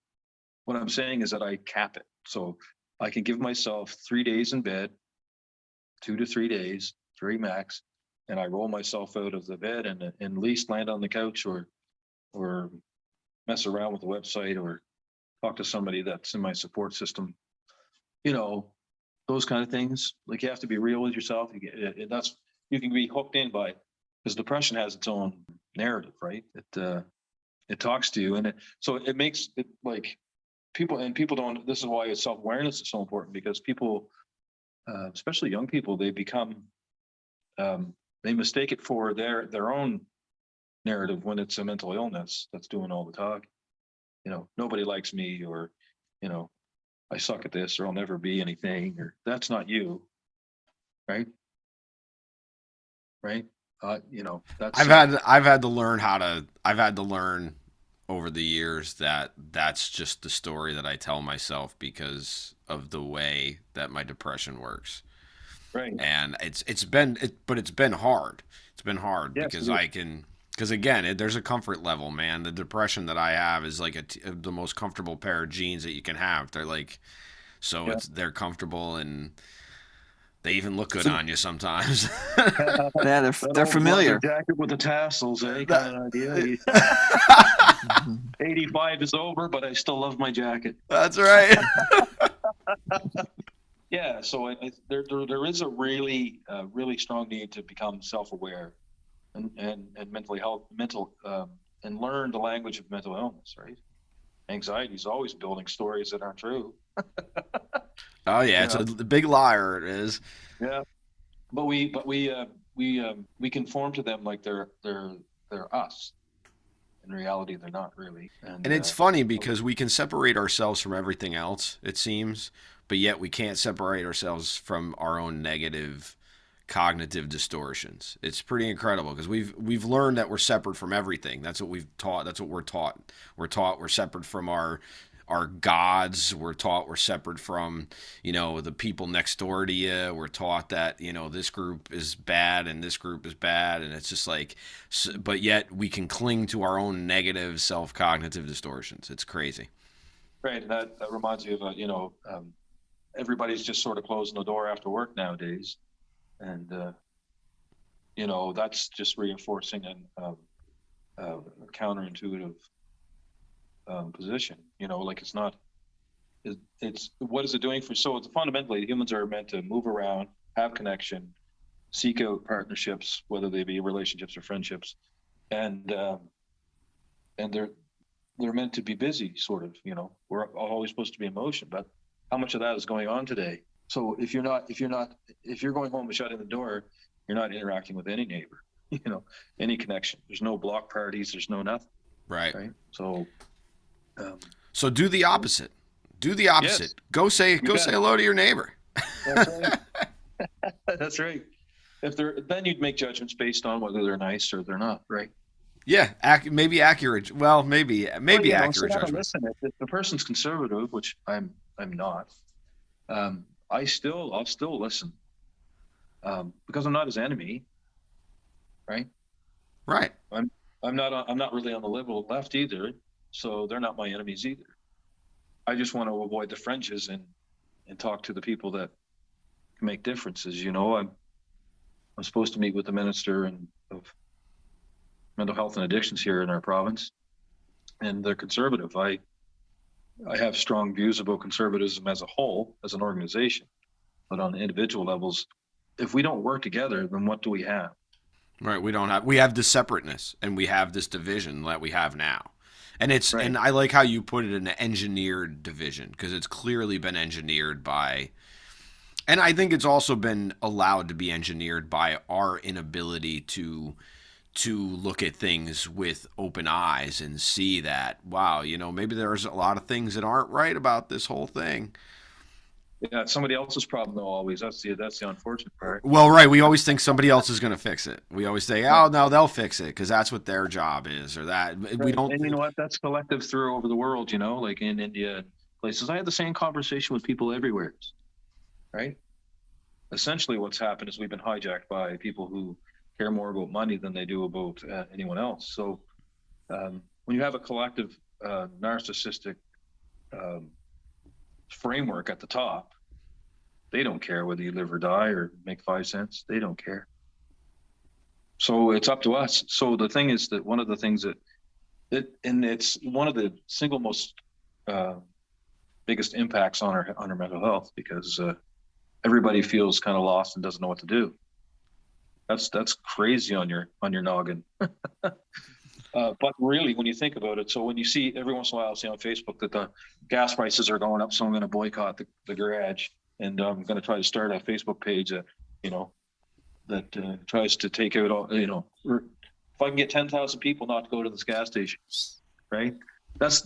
What I'm saying is that I cap it. So I can give myself 3 days in bed, 2 to 3 days, 3 max, and I roll myself out of the bed and at least land on the couch or mess around with the website or talk to somebody that's in my support system. Those kind of things. Like, you have to be real with yourself. You can be hooked in by, because depression has its own narrative, right? It talks to you, and so it makes it like people don't. This is why self-awareness is so important, because people, especially young people, they become they mistake it for their own narrative when it's a mental illness that's doing all the talk. Nobody likes me, or, I suck at this, or I'll never be anything, or that's not you. Right. Right. That's I've had to learn over the years that that's just the story that I tell myself because of the way that my depression works. right. And it's been hard. It's been hard Yes, because it is. because again, there's a comfort level, man. The depression that I have is like the most comfortable pair of jeans that you can have. They're like, so Yeah. they're comfortable and they even look good on you sometimes. Yeah, they're That they're old familiar. leather jacket with the tassels, kind of idea. 85 is over, but I still love my jacket. That's right. Yeah, so there is a really strong need to become self-aware and and learn the language of mental illness, right? Anxiety is always building stories that aren't true. Oh yeah, it's Yeah. a big liar. It is. Yeah, but we conform to them like they're us. In reality, they're not really. And it's funny because we can separate ourselves from everything else, it seems, but yet we can't separate ourselves from our own negative cognitive distortions. It's pretty incredible because we've learned that we're separate from everything. That's what we've taught. That's what we're taught. We're taught we're separate from our gods. We're taught we're separate from, the people next door to you. We're taught that, this group is bad and this group is bad. And it's just like, but yet we can cling to our own negative self-cognitive distortions. It's crazy. right, and that reminds me of everybody's just sort of closing the door after work nowadays, and that's just reinforcing a counterintuitive position. Like it's not. It's what is it doing for? So it's fundamentally humans are meant to move around, have connection, seek out partnerships, whether they be relationships or friendships, and they're meant to be busy, sort of. We're always supposed to be in motion, but how much of that is going on today? So if you're going home and shutting the door, you're not interacting with any neighbor, any connection. There's no block parties. There's no nothing. Right. Right. So. So do the opposite. Do the opposite. Yes. Go say got hello to your neighbor. That's right. That's right. Then you'd make judgments based on whether they're nice or they're not, right? Yeah, maybe accurate. Well, maybe accurate judgment. Listen, if the person's conservative, which I'm not, I'll still listen, because I'm not his enemy, right? Right. I'm not really on the liberal left either, so they're not my enemies either. I just want to avoid the fringes and talk to the people that can make differences. I'm supposed to meet with the minister of mental health and addictions here in our province, and they're conservative. I have strong views about conservatism as a whole, as an organization, but on the individual levels, if we don't work together, then what do we have? Right. We have this separateness and we have this division that we have now. And Right. and I like how you put it, an engineered division, because it's clearly been engineered by, and I think it's also been allowed to be engineered by our inability to look at things with open eyes and see that, wow, maybe there's a lot of things that aren't right about this whole thing. Yeah, it's somebody else's problem though. Always, that's the unfortunate part. Well, right. We always think somebody else is going to fix it. We always say, oh, no, they'll fix it because that's what their job is, or that. We Right. don't. And you know what? That's collective through over the world. Like in India and places. I had the same conversation with people everywhere. Right. Essentially, what's happened is we've been hijacked by people who care more about money than they do about anyone else. So when you have a collective narcissistic framework at the top, they don't care whether you live or die or make 5 cents. They don't care. So it's up to us. So the thing is that one of the things it's one of the single most biggest impacts on our mental health, because everybody feels kind of lost and doesn't know what to do. That's crazy on your noggin. But really, when you think about it, so when you see every once in a while, I'll see on Facebook that the gas prices are going up, so I'm going to boycott the garage, and I'm going to try to start a Facebook page that, that tries to take out all, if I can get 10,000 people not to go to this gas station, right? That's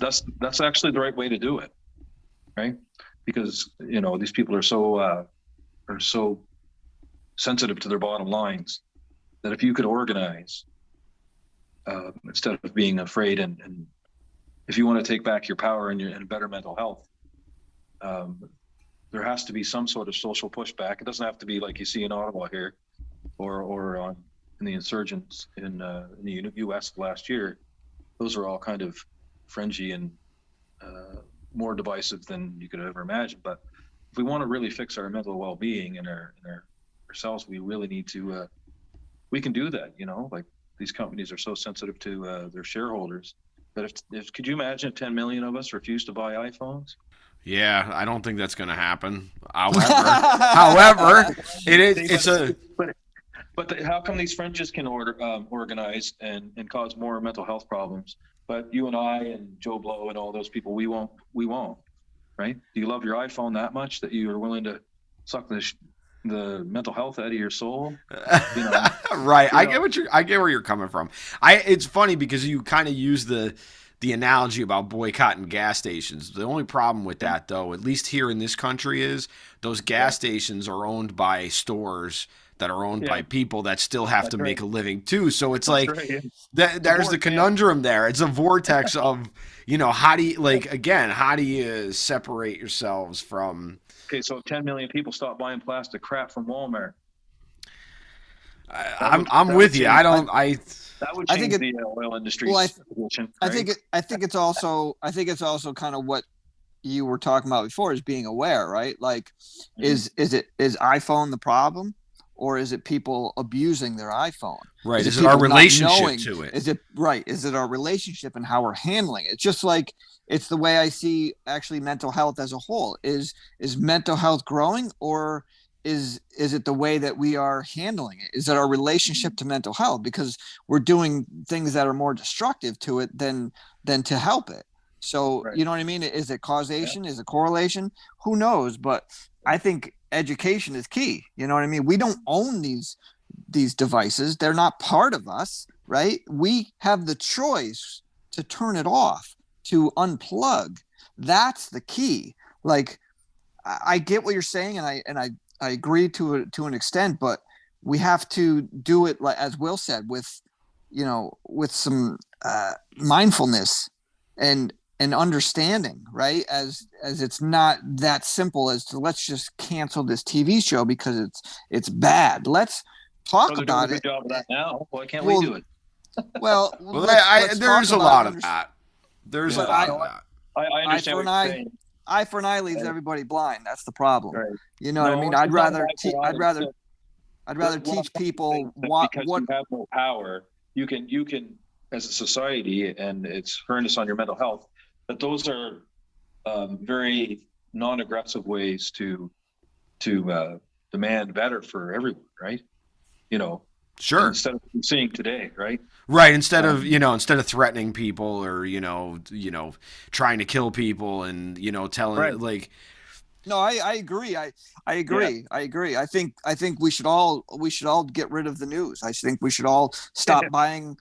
actually the right way to do it, right? Because these people are so sensitive to their bottom lines that if you could organize instead of being afraid, and if you want to take back your power and better mental health, there has to be some sort of social pushback. It doesn't have to be like you see in Ottawa here, or in the insurgents in the U.S. last year. Those are all kind of fringy and more divisive than you could ever imagine. But if we want to really fix our mental well-being and ourselves, we really need to. We can do that, like these companies are so sensitive to their shareholders. But if could you imagine if 10 million of us refused to buy iPhones? Yeah, I don't think that's going to happen. However, it's a. But how come these fringes can organize and cause more mental health problems? But you and I and Joe Blow and all those people, we won't, right? Do you love your iPhone that much that you are willing to suck the mental health out of your soul? Right. I get where you're coming from. It's funny because you kind of use the analogy about boycotting gas stations. The only problem with that, though, at least here in this country, is those gas stations are owned by stores that are owned by people that still have to make a living too. So it's there's the conundrum there. It's a vortex of, how do you separate yourselves from. Okay, so 10 million people stop buying plastic crap from Walmart. I'm with you. That would change the oil industry's position. Right? I think it's also kind of what you were talking about before, is being aware, right? Like, is iPhone the problem? Or is it people abusing their iPhone? Right. Is it our relationship to it? Is it right? Is it our relationship and how we're handling it? Just like it's the way I see actually mental health as a whole. Is mental health growing, or is it the way that we are handling it? Is it our relationship to mental health? Because we're doing things that are more destructive to it than to help it. So, You know what I mean? Is it causation? Is it correlation? Who knows? But I think education is key. You know what I mean? We don't own these devices. They're not part of us, right? We have the choice to turn it off, to unplug. That's the key. Like, I get what you're saying, and I agree to an extent, but we have to do it, like as Will said, with some mindfulness and understanding, right? As it's not that simple as to let's just cancel this TV show because it's bad. Let's talk about it. Good job of that now. Why can't we do it? Well, there's a lot of that. There's a lot of that. I understand what you're saying. Eye for an eye leaves everybody blind. That's the problem. Right. You know what I mean? I'd rather teach people what you have no power. You can as a society, and it's harness on your mental health. But those are very non-aggressive ways to demand better for everyone, right? Sure. Instead of seeing today, right? Right. Instead of threatening people or trying to kill people and telling like. No, I agree. I agree. Yeah. I agree. I think we should all get rid of the news. I think we should all stop buying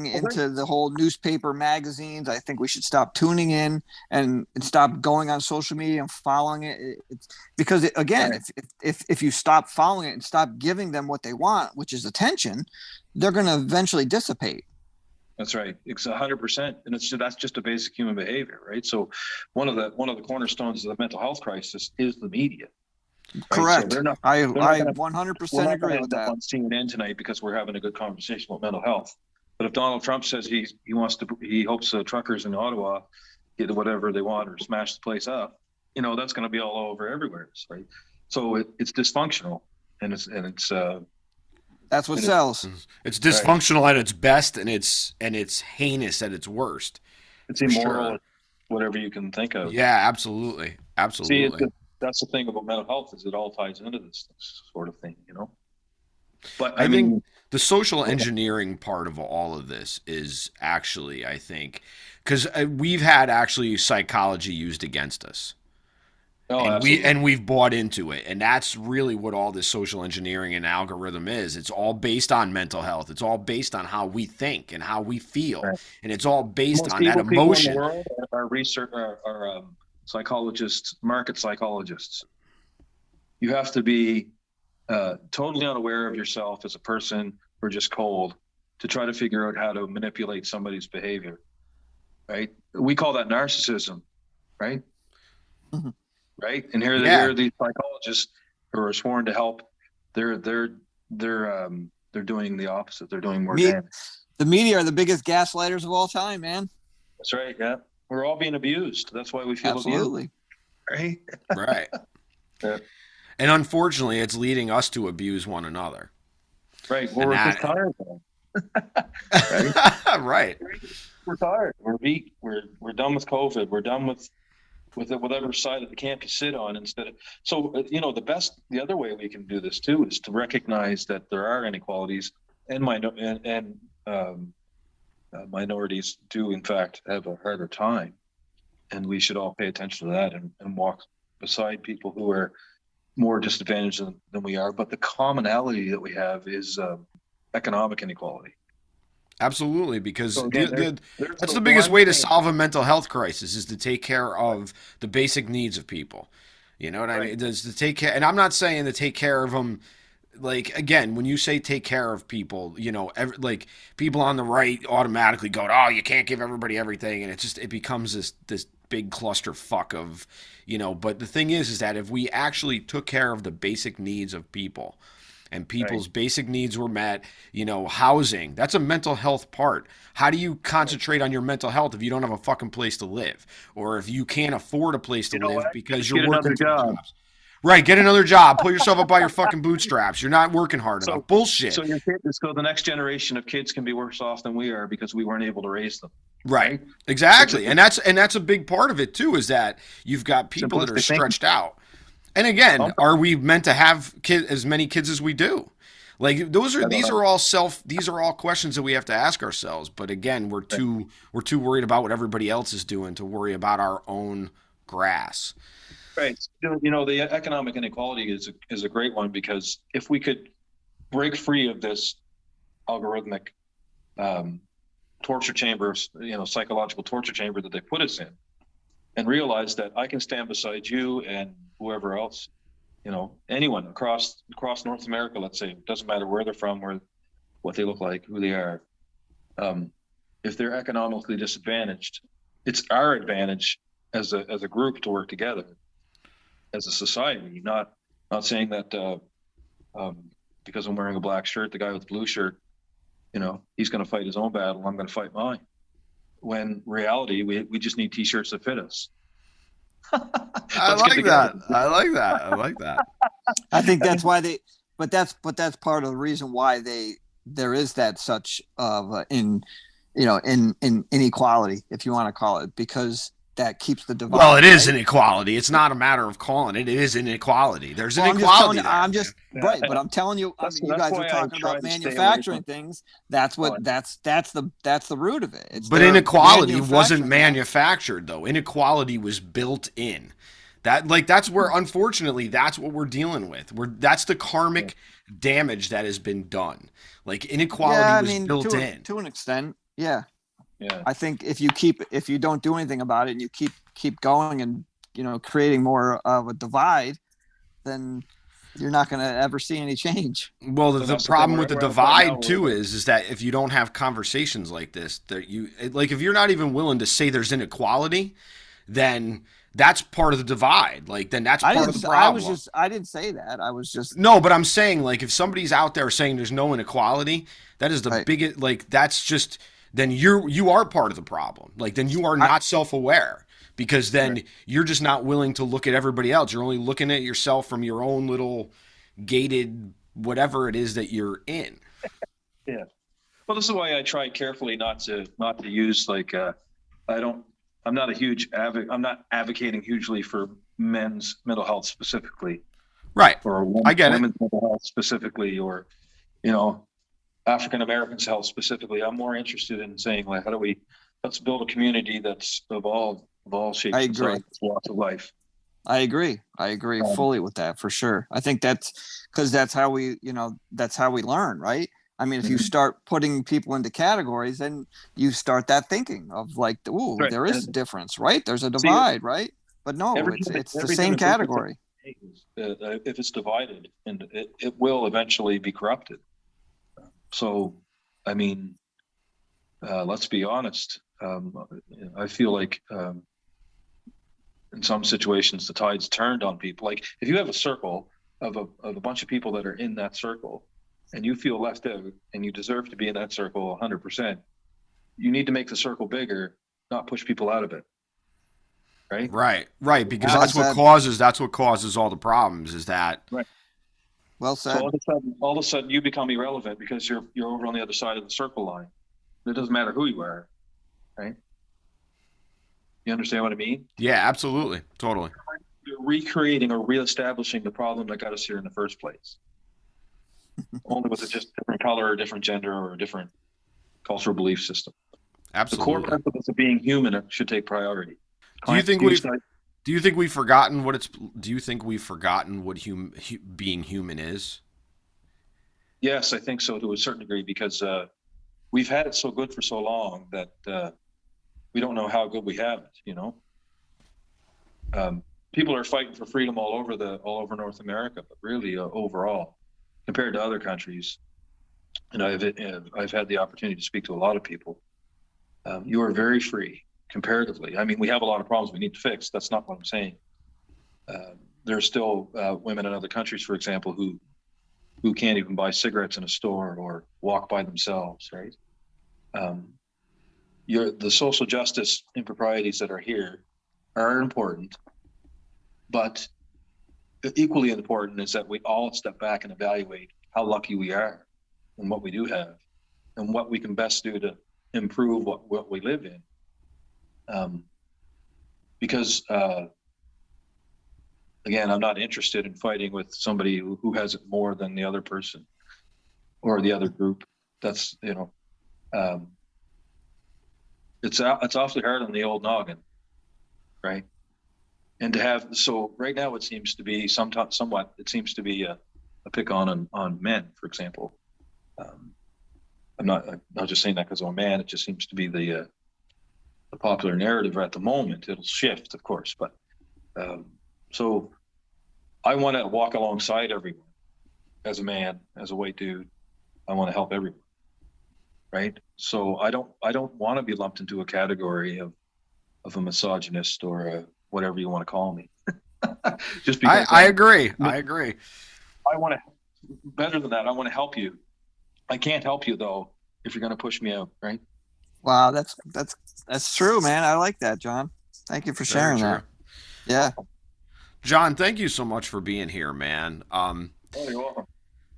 into the whole newspaper magazines. I think we should stop tuning in and stop going on social media and following it. Because if you stop following it and stop giving them what they want, which is attention, they're going to eventually dissipate. That's right. It's 100%, and that's just a basic human behavior, right? So, one of the cornerstones of the mental health crisis is the media. Right? Correct. So I 100% agree with that. On CNN tonight because we're having a good conversation about mental health. But if Donald Trump says he hopes truckers in Ottawa get whatever they want or smash the place up, that's going to be all over everywhere, right? So it's dysfunctional, and it's that's what sells. It's dysfunctional at its best, and it's heinous at its worst. It's immoral, whatever you can think of. Yeah, absolutely. See, that's the thing about mental health, is it all ties into this sort of thing, But I think the social engineering part of all of this is actually, I think, because we've had actually psychology used against us. Oh, And absolutely. we've bought into it, and that's really what all this social engineering and algorithm is. It's all based on mental health. It's all based on how we think and how we feel, Right. and it's all based Most on that evil people in the emotion. world are research psychologists, market psychologists. You have to be totally unaware of yourself as a person or just cold to try to figure out how to manipulate somebody's behavior. Right? We call that narcissism. Right? Mm-hmm. Right? And here Yeah, are these psychologists who are sworn to help. They're doing the opposite. They're doing more damage. The media are the biggest gaslighters of all time, man. That's right. Yeah, we're all being abused. That's why we feel Absolutely. abused. Right? right. Yeah. And unfortunately, it's leading us to abuse one another. Right. Well, And we're just that, tired. Right. right. We're tired. We're beat. We're done with COVID. We're done with whatever side of the camp you sit on. Instead of the other way we can do this too is to recognize that there are inequalities and minorities do in fact have a harder time, and we should all pay attention to that and walk beside people who are more disadvantaged than we are. But the commonality that we have is economic inequality. Absolutely, because So again, there's that's the the biggest one way to thing. solve a mental health crisis is to take care of the basic needs of people. You know what I Right. mean? Does to take care, and I'm not saying to take care of them. Like again, when you say take care of people, like people on the right automatically go, "Oh, you can't give everybody everything," and it becomes this big clusterfuck of, But the thing is that if we actually took care of the basic needs of people, and people's basic needs were met, housing, that's a mental health part. How do you concentrate on your mental health if you don't have a fucking place to live, or if you can't afford a place to You know live what? because Just you're get working another two job. jobs? Right, get another job. Pull yourself up by your fucking bootstraps. You're not working hard enough. Bullshit. So so the next generation of kids can be worse off than we are because we weren't able to raise them. Right. Right? Exactly. It's And that's a big part of it too, is that you've got people that are simplistic thinking. stretched out. And again, are we meant to have as many kids as we do? Like these are all questions that we have to ask ourselves. But again, we're too worried about what everybody else is doing to worry about our own grass. Right. The economic inequality is a great one, because if we could break free of this algorithmic torture chamber, psychological torture chamber that they put us in, and realize that I can stand beside you and whoever else, anyone across North America, let's say, it doesn't matter where they're from, or what they look like, who they are. If they're economically disadvantaged, it's our advantage as a group to work together as a society. Not saying that because I'm wearing a black shirt, the guy with the blue shirt, he's going to fight his own battle, I'm going to fight mine. When reality, we just need t-shirts that fit us. I like that. I like that. I think that's why but that's part of the reason why there is that such of in inequality, if you want to call it, because that keeps the divide. Well, it is right? inequality. It's not a matter of calling it. It is inequality. There's Well, inequality. I'm just right, but I'm telling you, you guys were talking about manufacturing things. That's what that's the root of it. But inequality wasn't manufactured, though. Inequality was built in. That's where, unfortunately, that's what we're dealing with. That's the karmic damage that has been done. Like inequality was built in to an extent. Yeah. Yeah. I think if you don't do anything about it and you keep going and creating more of a divide, then you're not going to ever see any change. Well, the problem with the divide too is that if you don't have conversations like this, that if you're not even willing to say there's inequality, then that's part of the divide. Then that's part of the problem. I didn't say that. I was just no, but I'm saying if somebody's out there saying there's no inequality, that is the biggest. That's just. Then you are part of the problem. Then you are not self-aware, because then you're just not willing to look at everybody else. You're only looking at yourself from your own little gated whatever it is that you're in. Yeah. Well, this is why I try carefully not to use I'm not advocating hugely for men's mental health specifically. Right. Or women's mental health specifically, or African Americans' health specifically. I'm more interested in saying, let's build a community that's of all shapes and sizes, walks of life. I agree. I agree fully with that for sure. I think that's because that's how we, that's how we learn, right? I mean, if you Mhm. start putting people into categories, then you start that thinking of like, ooh, Right. there is a And difference, right? There's a see, divide, right? But no, it's the every same human being is category. if it's divided, and it will eventually be corrupted. So, I mean, let's be honest. I feel like in some situations the tide's turned on people. Like if you have a circle of a bunch of people that are in that circle, and you feel left out, and you deserve to be in that circle 100%, you need to make the circle bigger, not push people out of it. Right. Right, because Well said. that's what causes all the problems is that. Right. Well So said. all of a sudden, you become irrelevant because you're over on the other side of the circle line. It doesn't matter who you are, right? You understand what I mean? Yeah, absolutely. Totally. You're recreating or reestablishing the problem that got us here in the first place. Only with a just different color or different gender or a different cultural belief system. The core Absolutely. principles of being human should take priority. Do you think Client we've side- do you think we've forgotten what it's do you think we've forgotten what being human is? Yes, I think so to a certain degree because we've had it so good for so long that we don't know how good we have it. People are fighting for freedom all over North America, but really overall, compared to other countries, and I've had the opportunity to speak to a lot of people. You are very free comparatively. I mean, we have a lot of problems we need to fix. That's not what I'm saying. There are still women in other countries, for example, who can't even buy cigarettes in a store or walk by themselves. Right? The social justice improprieties that are here are important, but equally important is that we all step back and evaluate how lucky we are and what we do have and what we can best do to improve what we live in. Because again, I'm not interested in fighting with somebody who has it more than the other person or the other group. That's, it's awfully hard on the old noggin, right? And to have, so right now it seems to be somewhat, it seems to be a pick on men, for example. I'm not just saying that because I'm a man. It just seems to be the popular narrative at the moment. It'll shift, of course, but so I want to walk alongside everyone as a man, as a white dude. I want to help everyone, right? So I don't want to be lumped into a category of a misogynist or whatever you want to call me. Just because I agree. I agree. I want to, better than that, I want to help you. I can't help you though if you're going to push me out, right? Wow, that's true, man. I like that, John. Thank you for sharing that. Yeah. Jon, thank you so much for being here, man. Oh, you're welcome.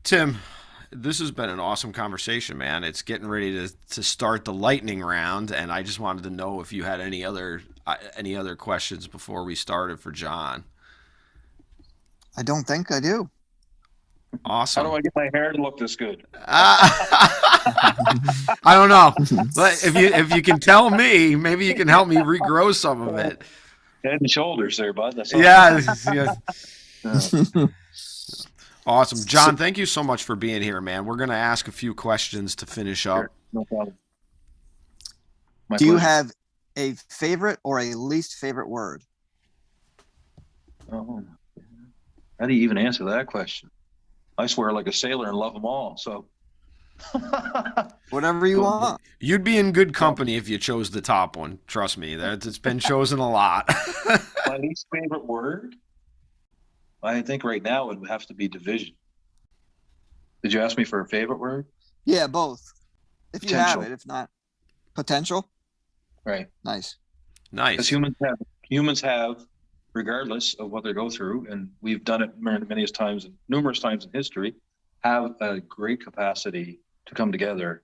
Tim, this has been an awesome conversation, man. It's getting ready to start the lightning round, and I just wanted to know if you had any other questions before we started for Jon. I don't think I do. Awesome. How do I get my hair to look this good? I don't know, but if you can tell me, maybe you can help me regrow some of it. Head and shoulders there, bud. That's all. Yeah. Awesome. Jon, thank you so much for being here, man. We're going to ask a few questions to finish up. Sure. No problem. Do you have a favorite or a least favorite word? Oh, how do you even answer that question? I swear like a sailor and love them all. So whatever you want. You'd be in good company if you chose the top one. Trust me, it's been chosen a lot. My least favorite word? I think right now it would have to be division. Did you ask me for a favorite word? Yeah, both. If you Potential. have it, if not, potential. Right. Nice. As humans have, regardless of what they go through, and we've done it numerous times in history, have a great capacity to come together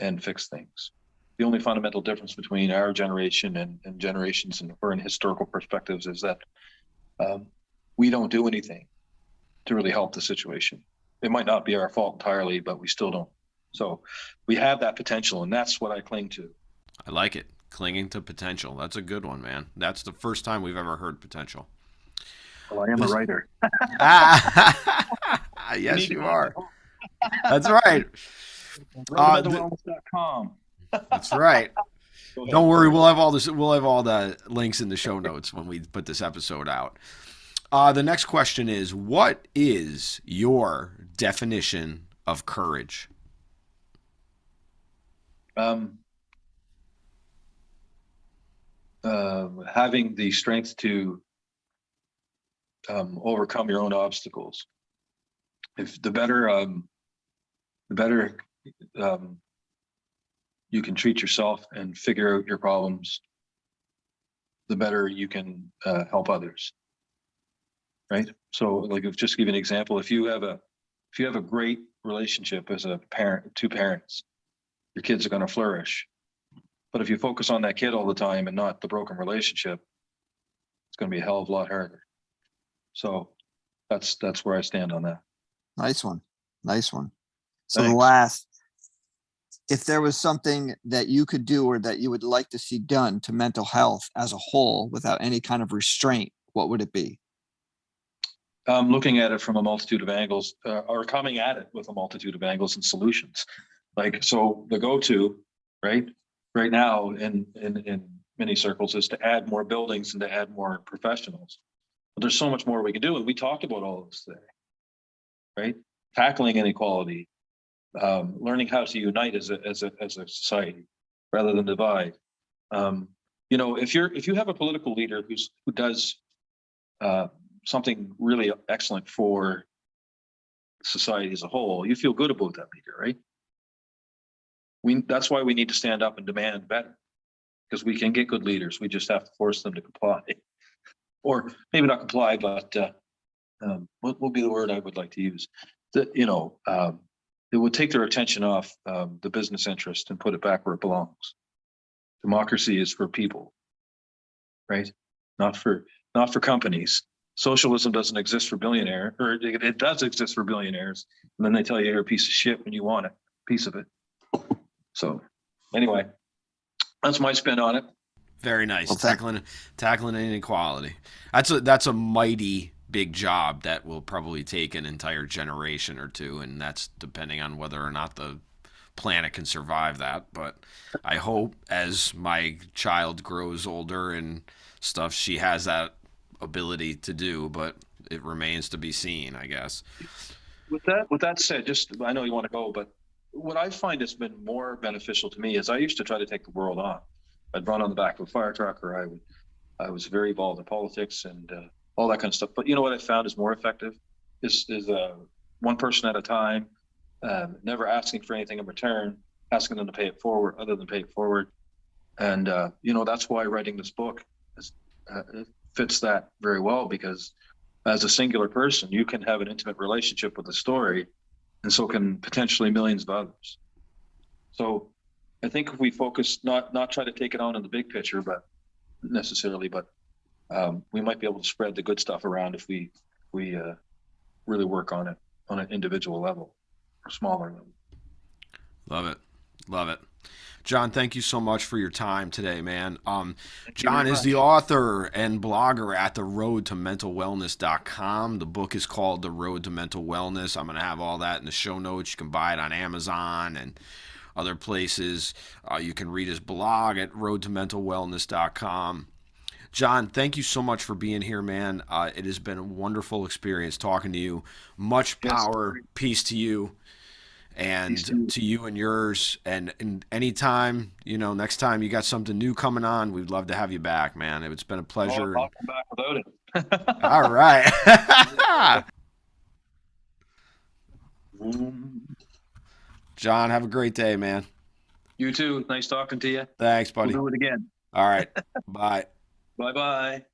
and fix things. The only fundamental difference between our generation and generations or in historical perspectives is that we don't do anything to really help the situation. It might not be our fault entirely, but we still don't. So we have that potential, and that's what I cling to. I like it. Clinging to potential. That's a good one, man. That's the first time we've ever heard potential. Well, I am a writer. Yes, you are. That's right. Roadmentalwellness.com. That's right. Don't worry, we'll have all this. We'll have all the links in the show notes when we put this episode out. The next question is, what is your definition of courage? Having the strength to overcome your own obstacles. If the better you can treat yourself and figure out your problems, the better you can help others. Right. So, like, just to give you an example, if you have a great relationship as a parent, two parents, your kids are going to flourish. But if you focus on that kid all the time and not the broken relationship, it's going to be a hell of a lot harder. So that's where I stand on that. Nice one. So Thanks. the last, if there was something that you could do or that you would like to see done to mental health as a whole without any kind of restraint, what would it be? Looking at it from a multitude of angles, or coming at it with a multitude of angles and solutions. Like, so the go-to, right now in many circles is to add more buildings and to add more professionals. But there's so much more we can do, and we talked about all of this today, right? Tackling inequality, learning how to unite as a society rather than divide. If you have a political leader who does something really excellent for society as a whole, you feel good about that leader, right? That's why we need to stand up and demand better, because we can get good leaders. We just have to force them to comply, or maybe not comply, but what will be the word I would like to use? It would take their attention off the business interest and put it back where it belongs. Democracy is for people, right? Not for companies. Socialism doesn't exist for billionaires, or it does exist for billionaires, and then they tell you you're a piece of shit when you want a piece of it. So anyway, that's my spin on it. Very nice. Well, tackling inequality. That's a mighty big job that will probably take an entire generation or two, and that's depending on whether or not the planet can survive that. But I hope as my child grows older and stuff, she has that ability to do, but it remains to be seen, I guess. With that said, I know you want to go, but what I find has been more beneficial to me is I used to try to take the world on. I'd run on the back of a fire truck, or I was very involved in politics and all that kind of stuff. But you know what I found is more effective is one person at a time, never asking for anything in return, asking them to pay it forward, other than pay it forward. And that's why writing this book fits that very well, because as a singular person, you can have an intimate relationship with the story, and so can potentially millions of others. So I think if we focus, not try to take it on in the big picture, but necessarily, but we might be able to spread the good stuff around if we really work on it on an individual level or smaller level. Love it. Jon, thank you so much for your time today, man. Jon is the author and blogger at theroadtomentalwellness.com. The book is called The Road to Mental Wellness. I'm going to have all that in the show notes. You can buy it on Amazon and other places. You can read his blog at roadtomentalwellness.com. Jon, thank you so much for being here, man. It has been a wonderful experience talking to you. Much power, peace to you. And to you and yours, and anytime, next time you got something new coming on, we'd love to have you back, man. It's been a pleasure. I'll come back without it. All right. Jon, have a great day, man. You too. Nice talking to you. Thanks, buddy. We'll do it again. All right. Bye. Bye-bye.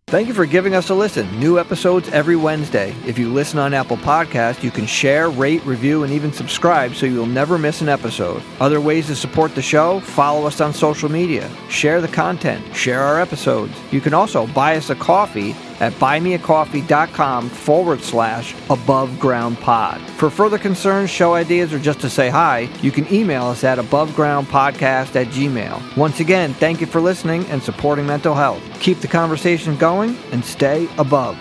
Thank you for giving us a listen. New episodes every Wednesday. If you listen on Apple Podcasts, you can share, rate, review, and even subscribe so you'll never miss an episode. Other ways to support the show: follow us on social media, share the content, share our episodes. You can also buy us a coffee at buymeacoffee.com/abovegroundpod. For further concerns, show ideas, or just to say hi, you can email us at abovegroundpodcast@gmail.com. Once again, thank you for listening and supporting mental health. Keep the conversation going and stay above.